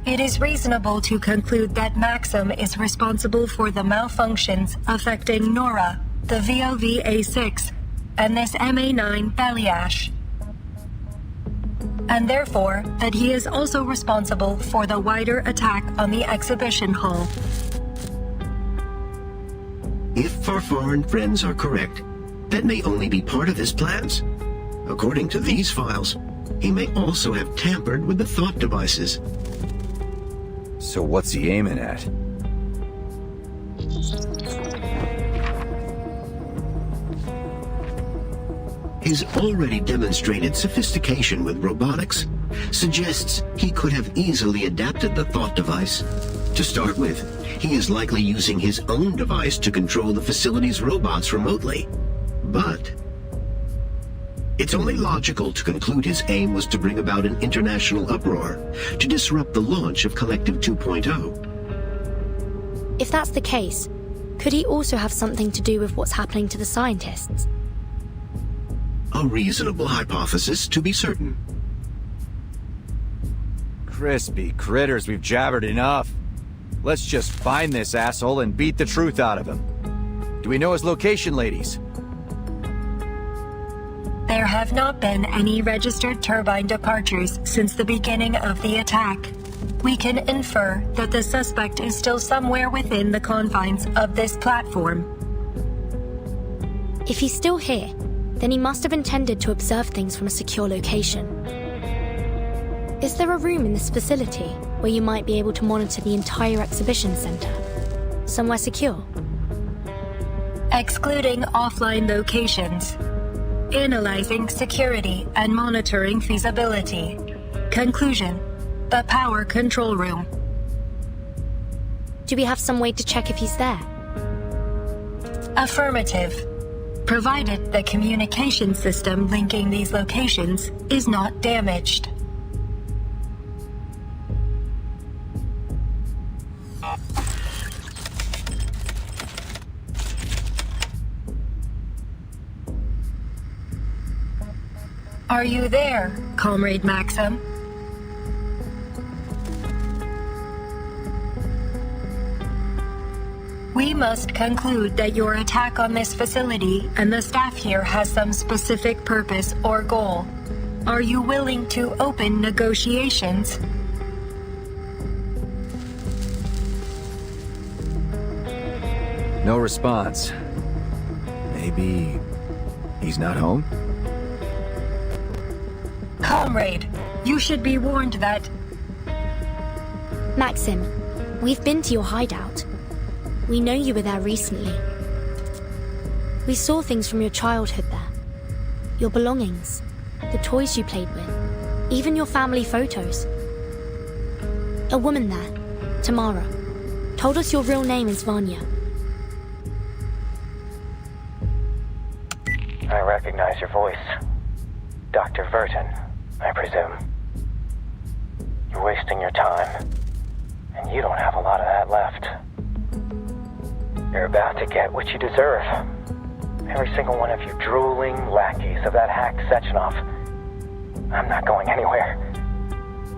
It is reasonable to conclude that Maxim is responsible for the malfunctions affecting Nora, the VOV-A6, and this MA9 Belyash. And therefore, that he is also responsible for the wider attack on the exhibition hall. If our foreign friends are correct, that may only be part of his plans. According to these files, he may also have tampered with the thought devices. So what's he aiming at? His already demonstrated sophistication with robotics suggests he could have easily adapted the thought device. To start with, he is likely using his own device to control the facility's robots remotely. But it's only logical to conclude his aim was to bring about an international uproar, to disrupt the launch of Collective 2.0. If that's the case, could he also have something to do with what's happening to the scientists? A reasonable hypothesis, to be certain. Crispy critters, we've jabbered enough. Let's just find this asshole and beat the truth out of him. Do we know his location, ladies? There have not been any registered turbine departures since the beginning of the attack. We can infer that the suspect is still somewhere within the confines of this platform. If he's still here, then he must have intended to observe things from a secure location. Is there a room in this facility where you might be able to monitor the entire exhibition center? Somewhere secure? Excluding offline locations. Analyzing security and monitoring feasibility. Conclusion: the power control room. Do we have some way to check if he's there? Affirmative. Provided the communication system linking these locations is not damaged. Are you there, Comrade Maxim? We must conclude that your attack on this facility and the staff here has some specific purpose or goal. Are you willing to open negotiations? No response. Maybe he's not home? Comrade, you should be warned that... Maxim, we've been to your hideout. We know you were there recently. We saw things from your childhood there. Your belongings, the toys you played with, even your family photos. A woman there, Tamara, told us your real name is Vanya. I recognize your voice. Dr. Verton, I presume. You're wasting your time, and you don't have a lot of that left. You're about to get what you deserve. Every single one of you drooling lackeys of that hack Sechenov. I'm not going anywhere.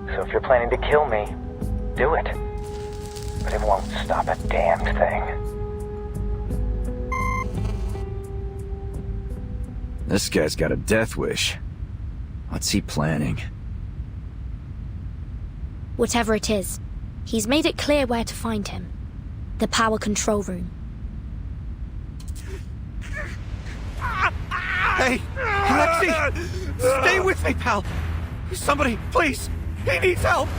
So if you're planning to kill me, do it. But it won't stop a damned thing. This guy's got a death wish. What's he planning? Whatever it is, he's made it clear where to find him. The power control room. Hey, Alexei! Stay with me, pal! Somebody, please! He needs help!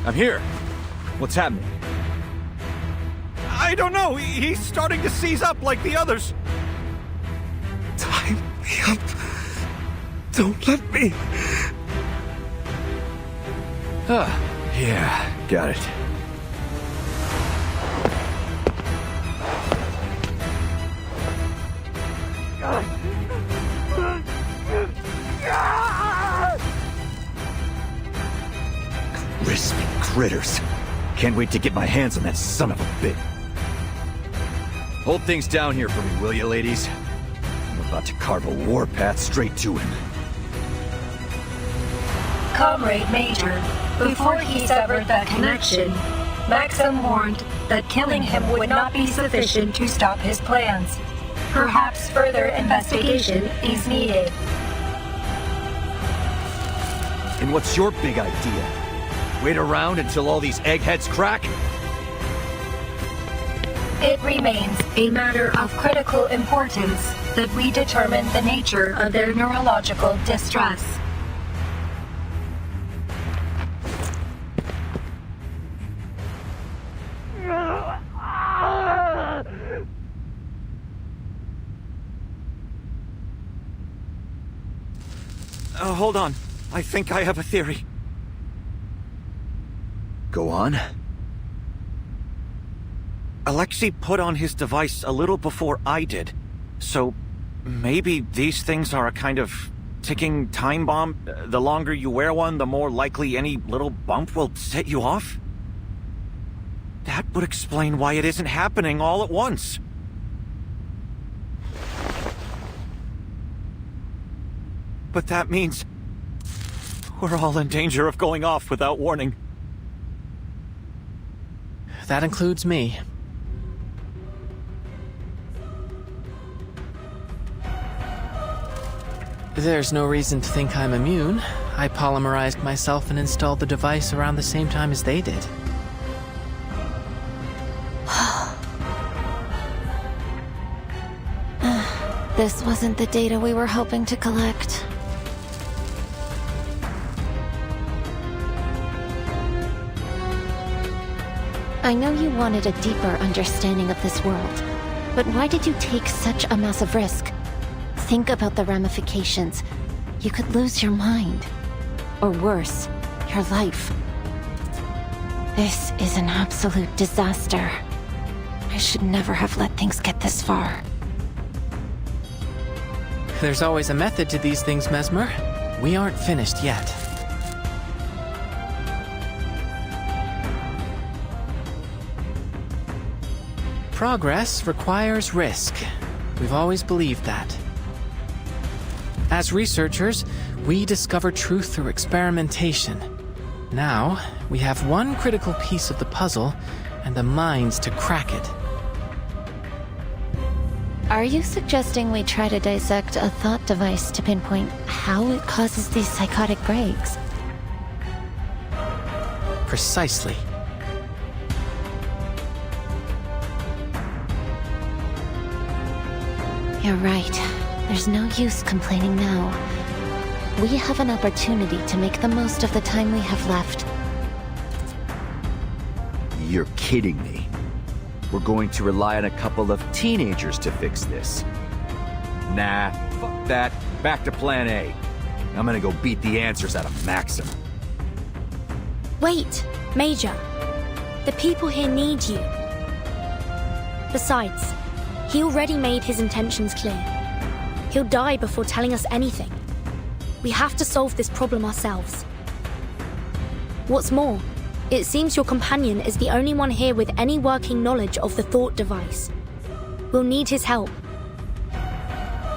I'm here. What's happening? I don't know. He's starting to seize up like the others. Tie me up. Don't let me. Yeah, got it. Crispy critters. Can't wait to get my hands on that son of a bitch. Hold things down here for me, will you, ladies? I'm about to carve a warpath straight to him. Comrade Major, before he severed the connection, Maxim warned that killing him would not be sufficient to stop his plans. Perhaps further investigation is needed. And what's your big idea? Wait around until all these eggheads crack? It remains a matter of critical importance that we determine the nature of their neurological distress. Hold on. I think I have a theory. Go on. Alexei put on his device a little before I did. So maybe these things are a kind of ticking time bomb. The longer you wear one, the more likely any little bump will set you off? That would explain why it isn't happening all at once. But that means we're all in danger of going off without warning. That includes me. There's no reason to think I'm immune. I polymerized myself and installed the device around the same time as they did. This wasn't the data we were hoping to collect. I know you wanted a deeper understanding of this world, but why did you take such a massive risk? Think about the ramifications. You could lose your mind. Or worse, your life. This is an absolute disaster. I should never have let things get this far. There's always a method to these things, Mesmer. We aren't finished yet. Progress requires risk. We've always believed that. As researchers, we discover truth through experimentation. Now, we have one critical piece of the puzzle, and the minds to crack it. Are you suggesting we try to dissect a thought device to pinpoint how it causes these psychotic breaks? Precisely. You're right. There's no use complaining now. We have an opportunity to make the most of the time we have left. You're kidding me. We're going to rely on a couple of teenagers to fix this. Nah, fuck that. Back to plan A. I'm gonna go beat the answers out of Maxim. Wait, Major. The people here need you. Besides, he already made his intentions clear. He'll die before telling us anything. We have to solve this problem ourselves. What's more, it seems your companion is the only one here with any working knowledge of the thought device. We'll need his help.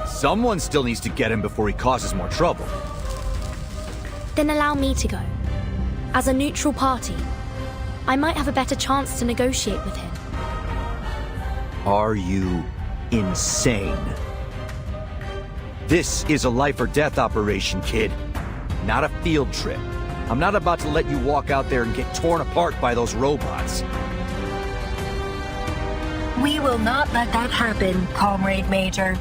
Someone still needs to get him before he causes more trouble. Then allow me to go. As a neutral party, I might have a better chance to negotiate with him. Are you insane? This is a life or death operation, kid. Not a field trip. I'm not about to let you walk out there and get torn apart by those robots. We will not let that happen, Comrade Major.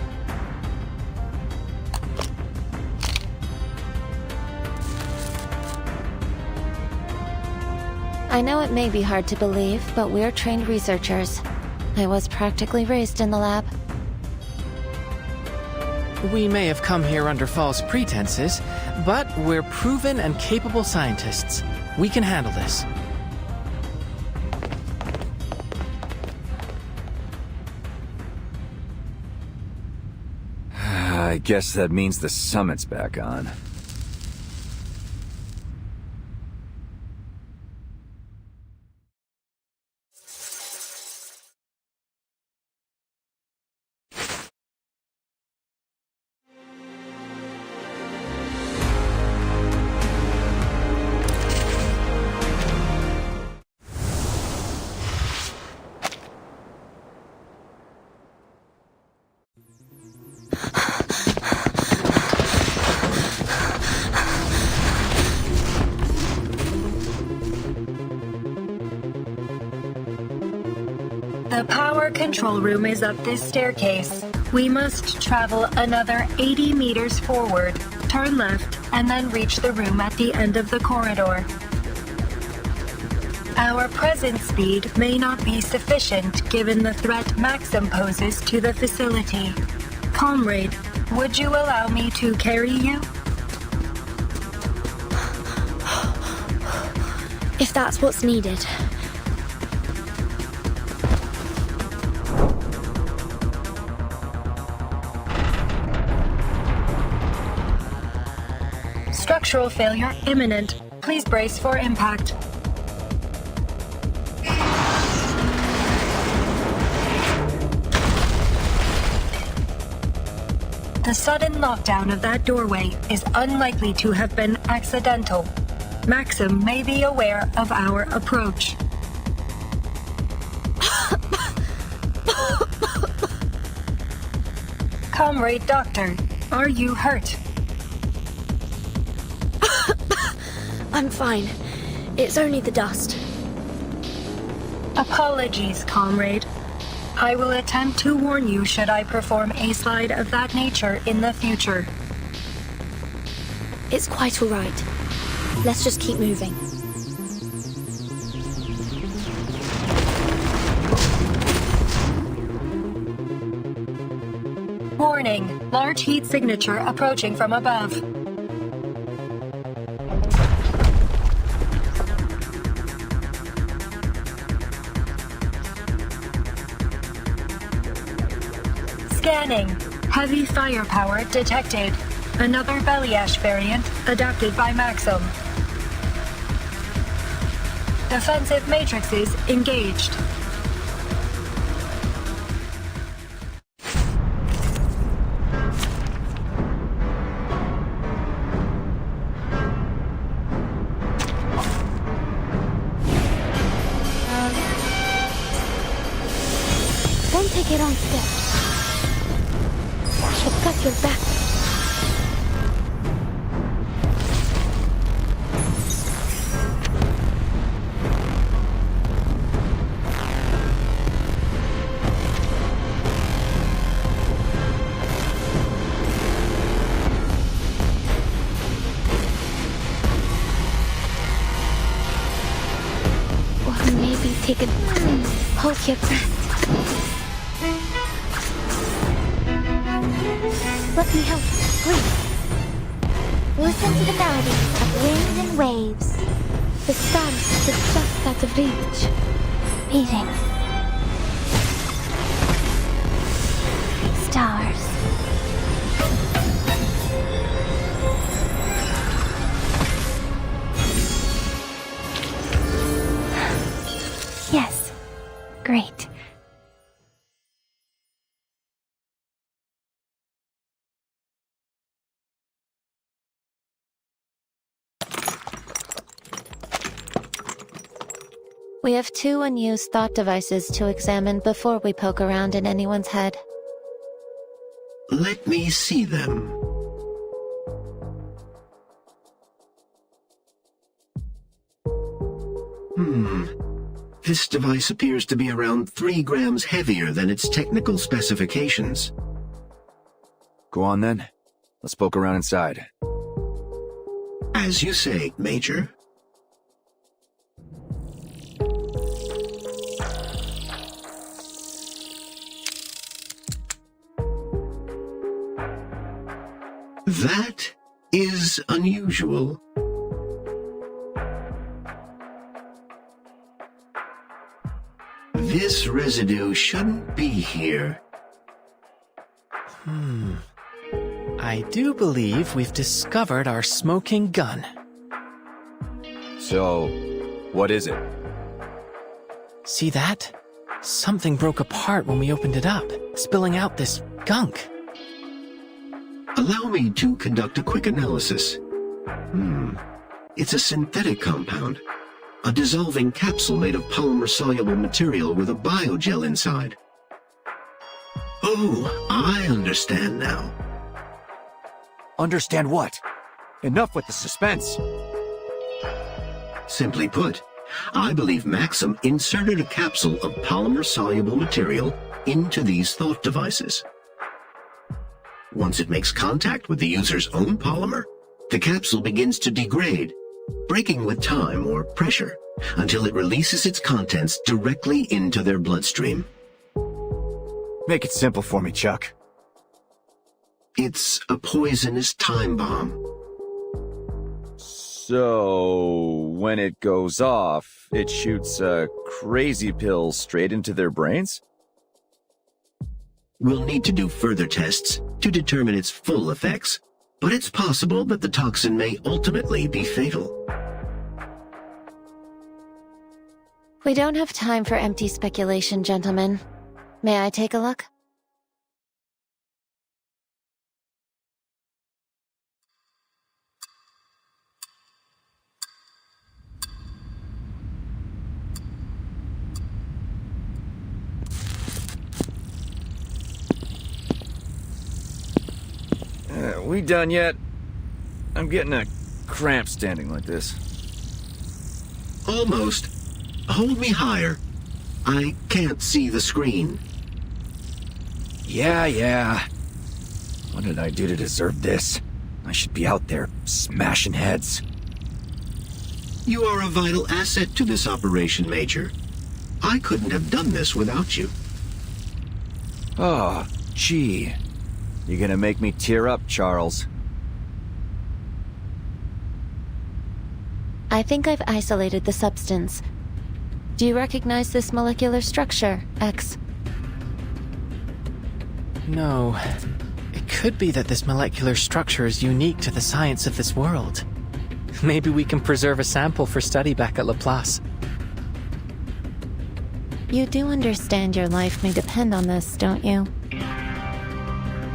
I know it may be hard to believe, but we're trained researchers. I was practically raised in the lab. We may have come here under false pretenses, but we're proven and capable scientists. We can handle this. I guess that means the summit's back on. The power control room is up this staircase. We must travel another 80 meters forward, turn left, and then reach the room at the end of the corridor. Our present speed may not be sufficient given the threat Maxim poses to the facility. Comrade, would you allow me to carry you? If that's what's needed. Structural failure imminent. Please brace for impact. The sudden lockdown of that doorway is unlikely to have been accidental. Maxim may be aware of our approach. Comrade Doctor, are you hurt? I'm fine. It's only the dust. Apologies, comrade. I will attempt to warn you should I perform a slide of that nature in the future. It's quite all right. Let's just keep moving. Warning, large heat signature approaching from above. Scanning. Heavy firepower detected. Another belly ash variant adapted by Maxim. Defensive matrices engaged. Don't take it on step. She'll cut your back. Or maybe take a hold your breath. Let me help, please. Listen to the melody of winds and waves. The stars are just out of reach. Beating. Stars. Yes. Great. We have 2 unused thought devices to examine before we poke around in anyone's head. Let me see them. This device appears to be around 3 grams heavier than its technical specifications. Go on then. Let's poke around inside. As you say, Major. That is unusual. This residue shouldn't be here. I do believe we've discovered our smoking gun. So, what is it? See that? Something broke apart when we opened it up, spilling out this gunk. Allow me to conduct a quick analysis. It's a synthetic compound. A dissolving capsule made of polymer-soluble material with a biogel inside. Oh, I understand now. Understand what? Enough with the suspense. Simply put, I believe Maxim inserted a capsule of polymer-soluble material into these thought devices. Once it makes contact with the user's own polymer, the capsule begins to degrade, breaking with time or pressure, until it releases its contents directly into their bloodstream. Make it simple for me, Chuck. It's a poisonous time bomb. So, when it goes off, it shoots a crazy pill straight into their brains? We'll need to do further tests to determine its full effects, but it's possible that the toxin may ultimately be fatal. We don't have time for empty speculation, gentlemen. May I take a look? We done yet? I'm getting a cramp standing like this. Almost. Hold me higher. I can't see the screen. Yeah. What did I do to deserve this? I should be out there smashing heads. You are a vital asset to this operation, Major. I couldn't have done this without you. Oh, gee. You're gonna make me tear up, Charles. I think I've isolated the substance. Do you recognize this molecular structure, X? No. It could be that this molecular structure is unique to the science of this world. Maybe we can preserve a sample for study back at Laplace. You do understand your life may depend on this, don't you?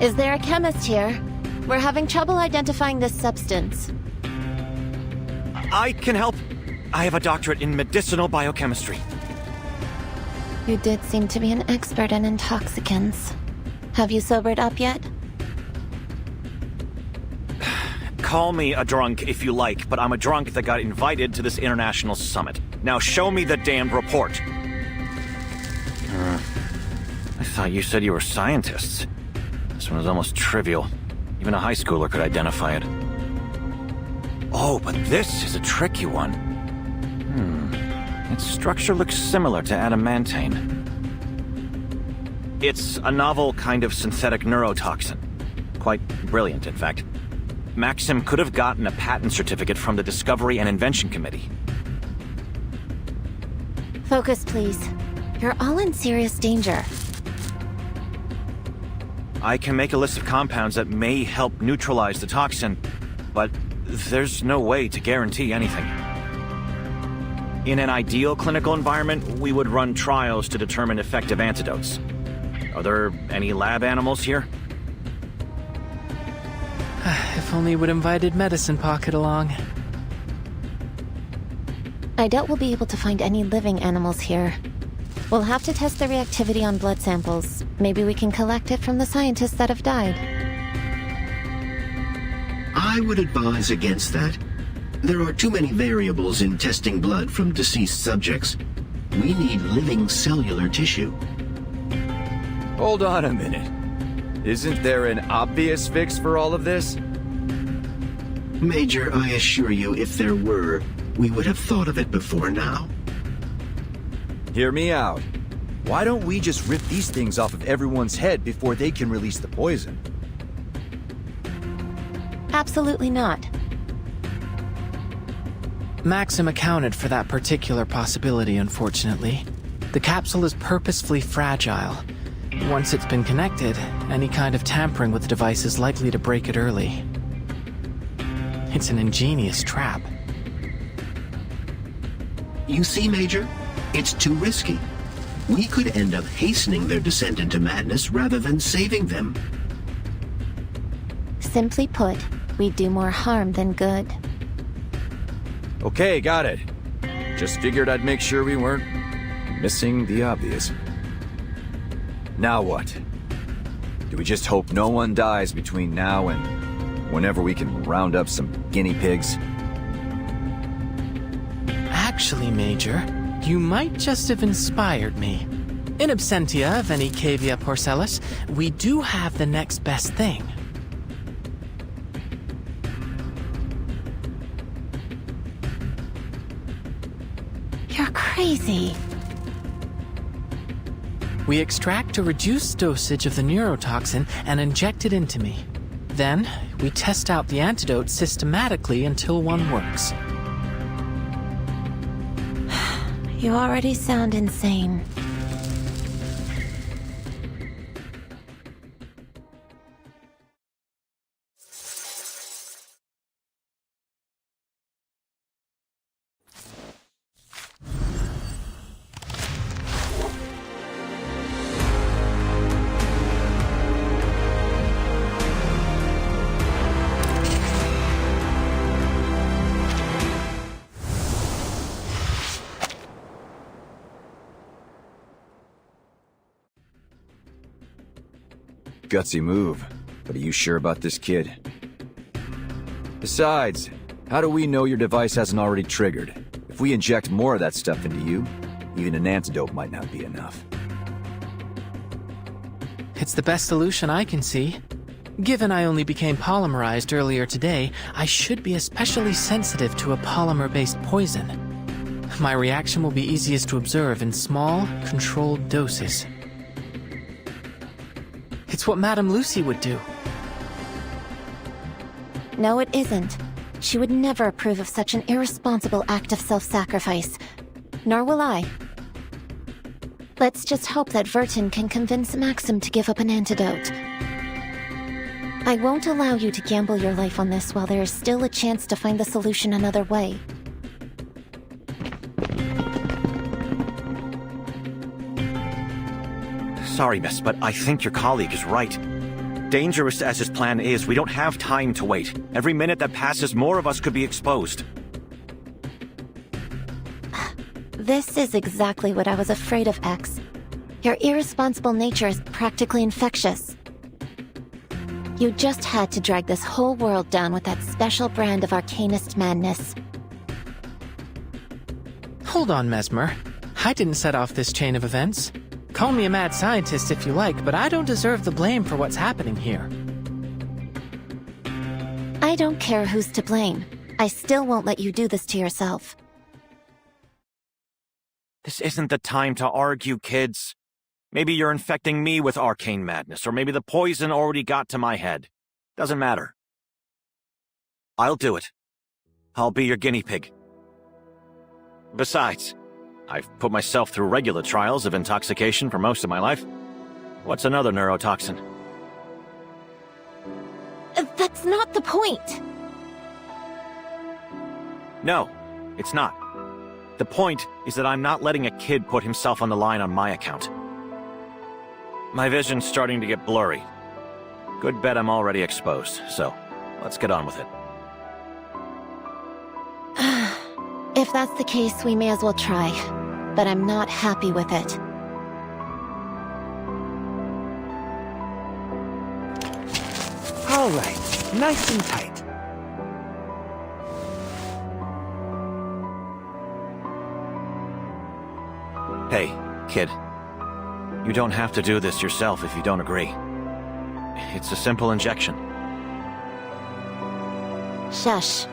Is there a chemist here? We're having trouble identifying this substance. I can help. I have a doctorate in medicinal biochemistry. You did seem to be an expert in intoxicants. Have you sobered up yet? Call me a drunk if you like, but I'm a drunk that got invited to this international summit. Now show me the damned report. I thought you said you were scientists. This one was almost trivial. Even a high schooler could identify it. Oh, but this is a tricky one. Its structure looks similar to adamantane. It's a novel kind of synthetic neurotoxin. Quite brilliant, in fact. Maxim could have gotten a patent certificate from the Discovery and Invention Committee. Focus, please. You're all in serious danger. I can make a list of compounds that may help neutralize the toxin, but there's no way to guarantee anything. In an ideal clinical environment, we would run trials to determine effective antidotes. Are there any lab animals here? If only we'd invited Medicine Pocket along. I doubt we'll be able to find any living animals here. We'll have to test the reactivity on blood samples. Maybe we can collect it from the scientists that have died. I would advise against that. There are too many variables in testing blood from deceased subjects. We need living cellular tissue. Hold on a minute. Isn't there an obvious fix for all of this? Major, I assure you, if there were, we would have thought of it before now. Hear me out. Why don't we just rip these things off of everyone's head before they can release the poison? Absolutely not. Maxim accounted for that particular possibility, unfortunately. The capsule is purposefully fragile. Once it's been connected, any kind of tampering with the device is likely to break it early. It's an ingenious trap. You see, Major? It's too risky. We could end up hastening their descent into madness rather than saving them. Simply put, we do more harm than good. Okay, got it. Just figured I'd make sure we weren't missing the obvious. Now what? Do we just hope no one dies between now and whenever we can round up some guinea pigs? Actually, Major, you might just have inspired me. In absentia of any cavia porcellus, we do have the next best thing. You're crazy. We extract a reduced dosage of the neurotoxin and inject it into me. Then, we test out the antidote systematically until one works. You already sound insane. Gutsy move, but are you sure about this kid? Besides, how do we know your device hasn't already triggered? If we inject more of that stuff into you, even an antidote might not be enough. It's the best solution I can see. Given I only became polymerized earlier today, I should be especially sensitive to a polymer-based poison. My reaction will be easiest to observe in small, controlled doses. It's what Madame Lucy would do. No, it isn't. She would never approve of such an irresponsible act of self-sacrifice. Nor will I. Let's just hope that Vertin can convince Maxim to give up an antidote. I won't allow you to gamble your life on this while there is still a chance to find the solution another way. Sorry, miss, but I think your colleague is right. Dangerous as his plan is, we don't have time to wait. Every minute that passes, more of us could be exposed. This is exactly what I was afraid of, X. Your irresponsible nature is practically infectious. You just had to drag this whole world down with that special brand of arcanist madness. Hold on, Mesmer. I didn't set off this chain of events. Call me a mad scientist if you like, but I don't deserve the blame for what's happening here. I don't care who's to blame. I still won't let you do this to yourself. This isn't the time to argue, kids. Maybe you're infecting me with arcane madness, or maybe the poison already got to my head. Doesn't matter. I'll do it. I'll be your guinea pig. Besides, I've put myself through regular trials of intoxication for most of my life. What's another neurotoxin? That's not the point! No, it's not. The point is that I'm not letting a kid put himself on the line on my account. My vision's starting to get blurry. Good bet I'm already exposed, so let's get on with it. If that's the case, we may as well try. But I'm not happy with it. All right, nice and tight. Hey, kid. You don't have to do this yourself if you don't agree. It's a simple injection. Shush.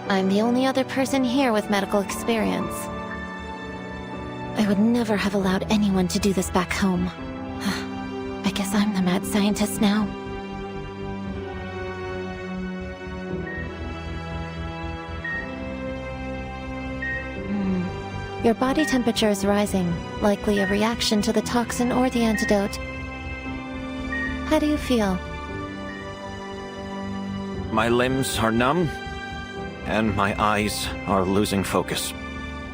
I'm the only other person here with medical experience. I would never have allowed anyone to do this back home. I guess I'm the mad scientist now. Your body temperature is rising, likely a reaction to the toxin or the antidote. How do you feel? My limbs are numb, and my eyes are losing focus.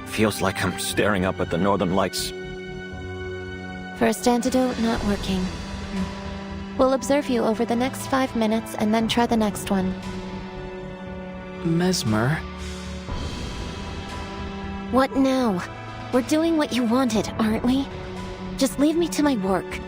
Feels like I'm staring up at the northern lights. First antidote not working. We'll observe you over the next 5 minutes and then try the next one. Mesmer? What now? We're doing what you wanted, aren't we? Just leave me to my work.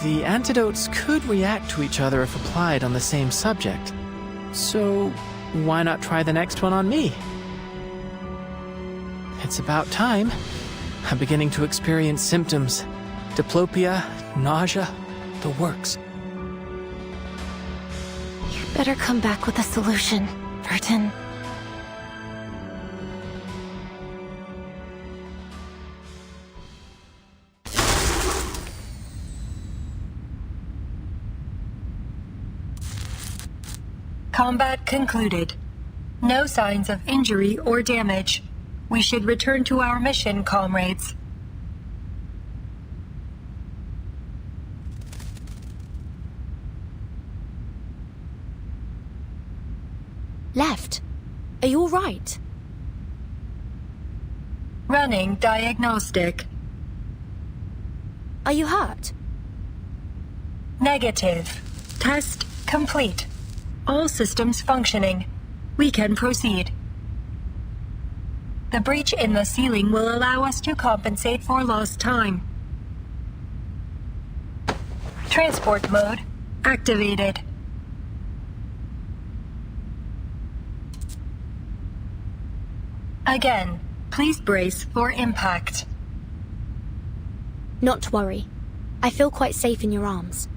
The antidotes could react to each other if applied on the same subject. So, why not try the next one on me? It's about time. I'm beginning to experience symptoms. Diplopia, nausea, the works. You'd better come back with a solution, Burton. Combat concluded. No signs of injury or damage. We should return to our mission, comrades. Left. Are you all right? Running diagnostic. Are you hurt? Negative. Test complete. All systems functioning. We can proceed. The breach in the ceiling will allow us to compensate for lost time. Transport mode activated. Again, please brace for impact. Not to worry. I feel quite safe in your arms.